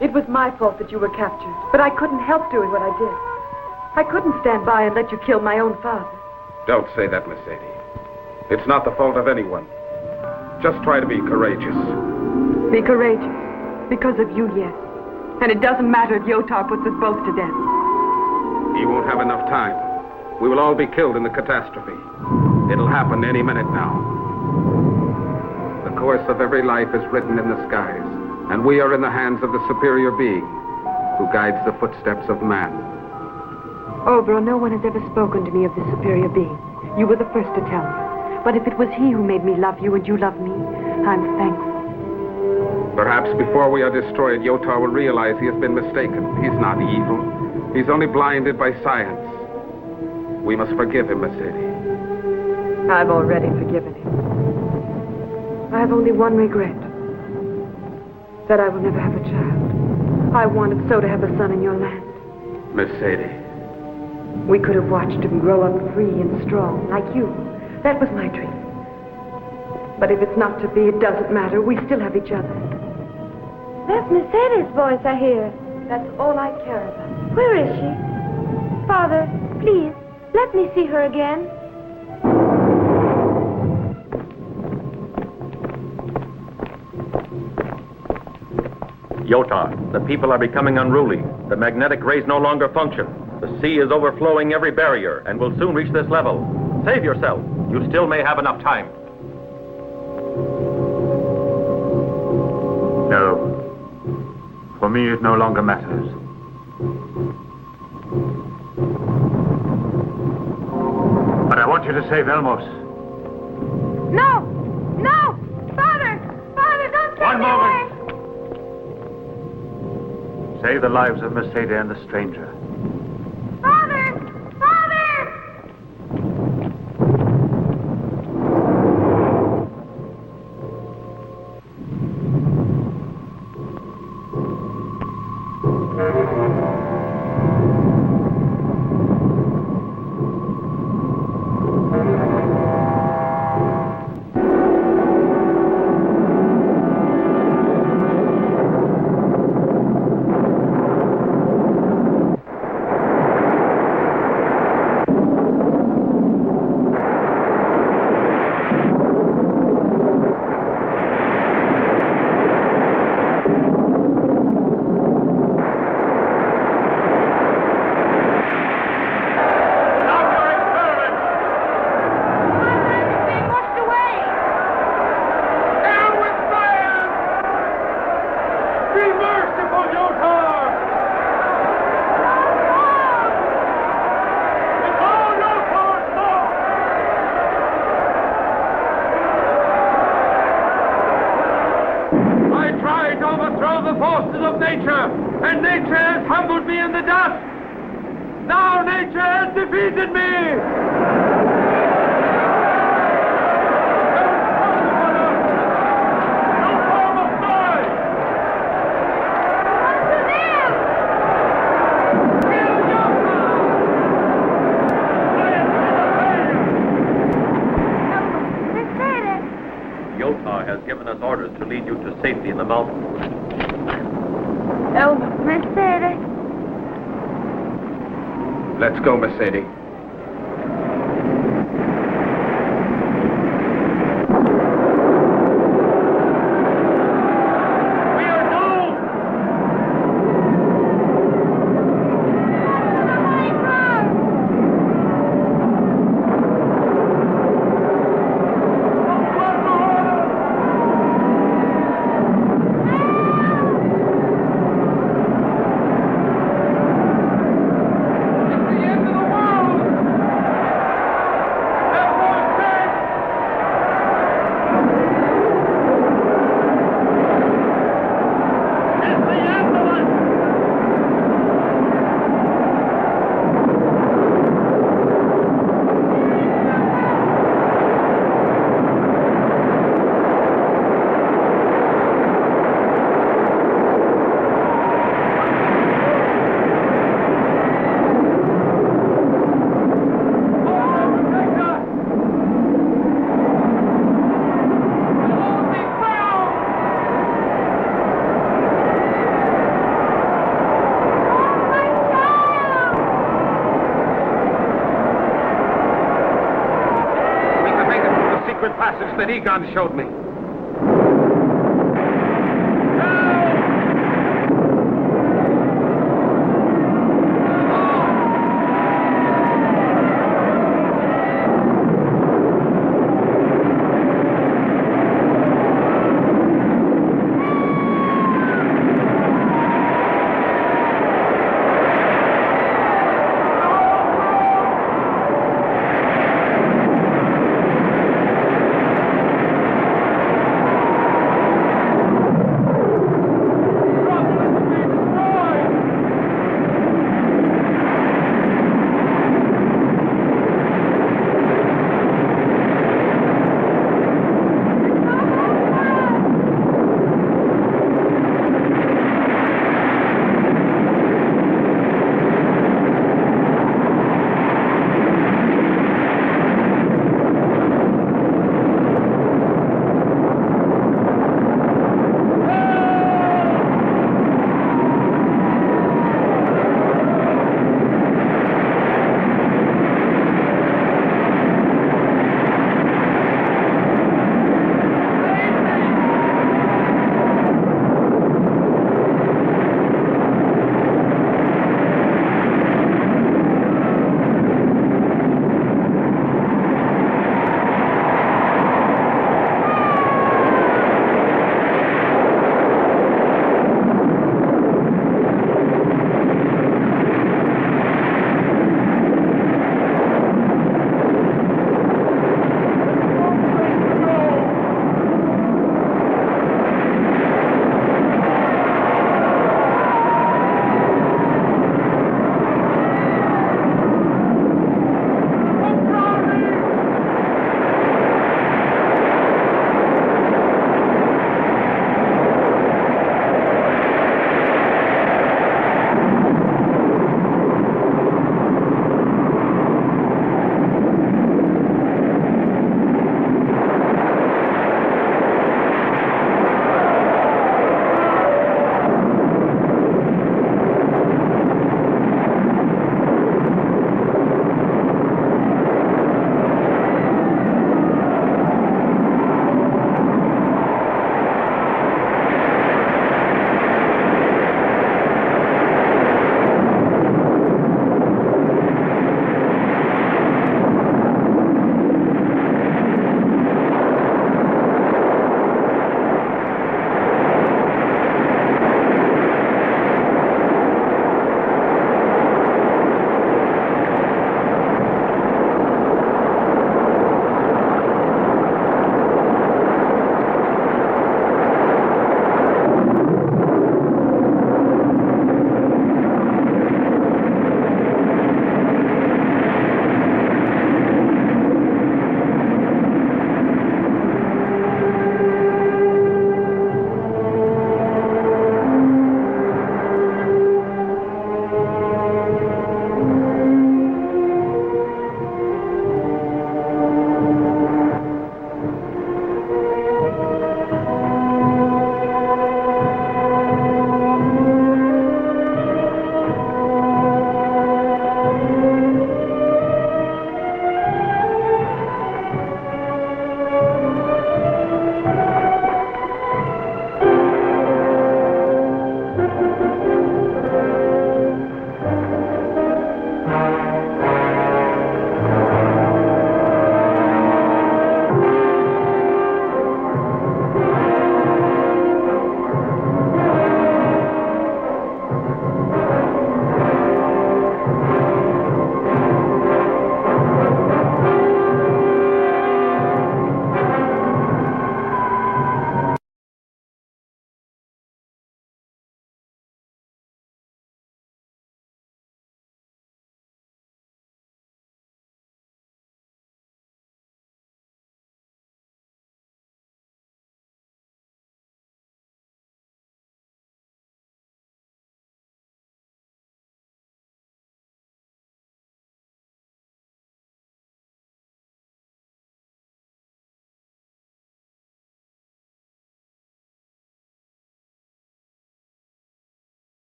Speaker 12: It was my fault that you were captured, but I couldn't help doing what I did. I couldn't stand by and let you kill my own father.
Speaker 3: Don't say that, Mercedes. It's not the fault of anyone. Just try to be courageous.
Speaker 12: Be courageous. Because of you, yes. And it doesn't matter if Yoh-tar puts us both to death.
Speaker 3: He won't have enough time. We will all be killed in the catastrophe. It'll happen any minute now. The course of every life is written in the skies, and we are in the hands of the superior being who guides the footsteps of man.
Speaker 12: Ohro, no one has ever spoken to me of this superior being. You were the first to tell me. But if it was he who made me love you and you love me, I'm thankful.
Speaker 3: Perhaps before we are destroyed, Yoh-tar will realize he has been mistaken. He's not evil. He's only blinded by science. We must forgive him, Mercedes.
Speaker 12: I've already forgiven him. I have only one regret. That I will never have a child. I wanted so to have a son in your land.
Speaker 3: Mercedes.
Speaker 12: We could have watched him grow up free and strong, like you. That was my dream. But if it's not to be, it doesn't matter. We still have each other.
Speaker 7: That's Mercedes' voice I hear.
Speaker 12: That's all I care about.
Speaker 7: Where is she? Father, please, let me see her again.
Speaker 4: Yoh-tar, the people are becoming unruly. The magnetic rays no longer function. The sea is overflowing every barrier and will soon reach this level. Save yourself. You still may have enough time.
Speaker 14: No. For me, it no longer matters. But I want you to save Elmos.
Speaker 7: No! No! Father! Father, don't take
Speaker 14: One
Speaker 7: me
Speaker 14: moment.
Speaker 7: away!
Speaker 14: Save the lives of Mercedes and the stranger.
Speaker 7: Father! Father!
Speaker 6: forces of nature, and nature has humbled me in the dust. Now nature has defeated me.
Speaker 4: Yoh-tar has given us orders to lead you to safety in the mountains.
Speaker 7: Elmo, Mercedes.
Speaker 3: Let's go, Mercedes. Passage that Egon showed me.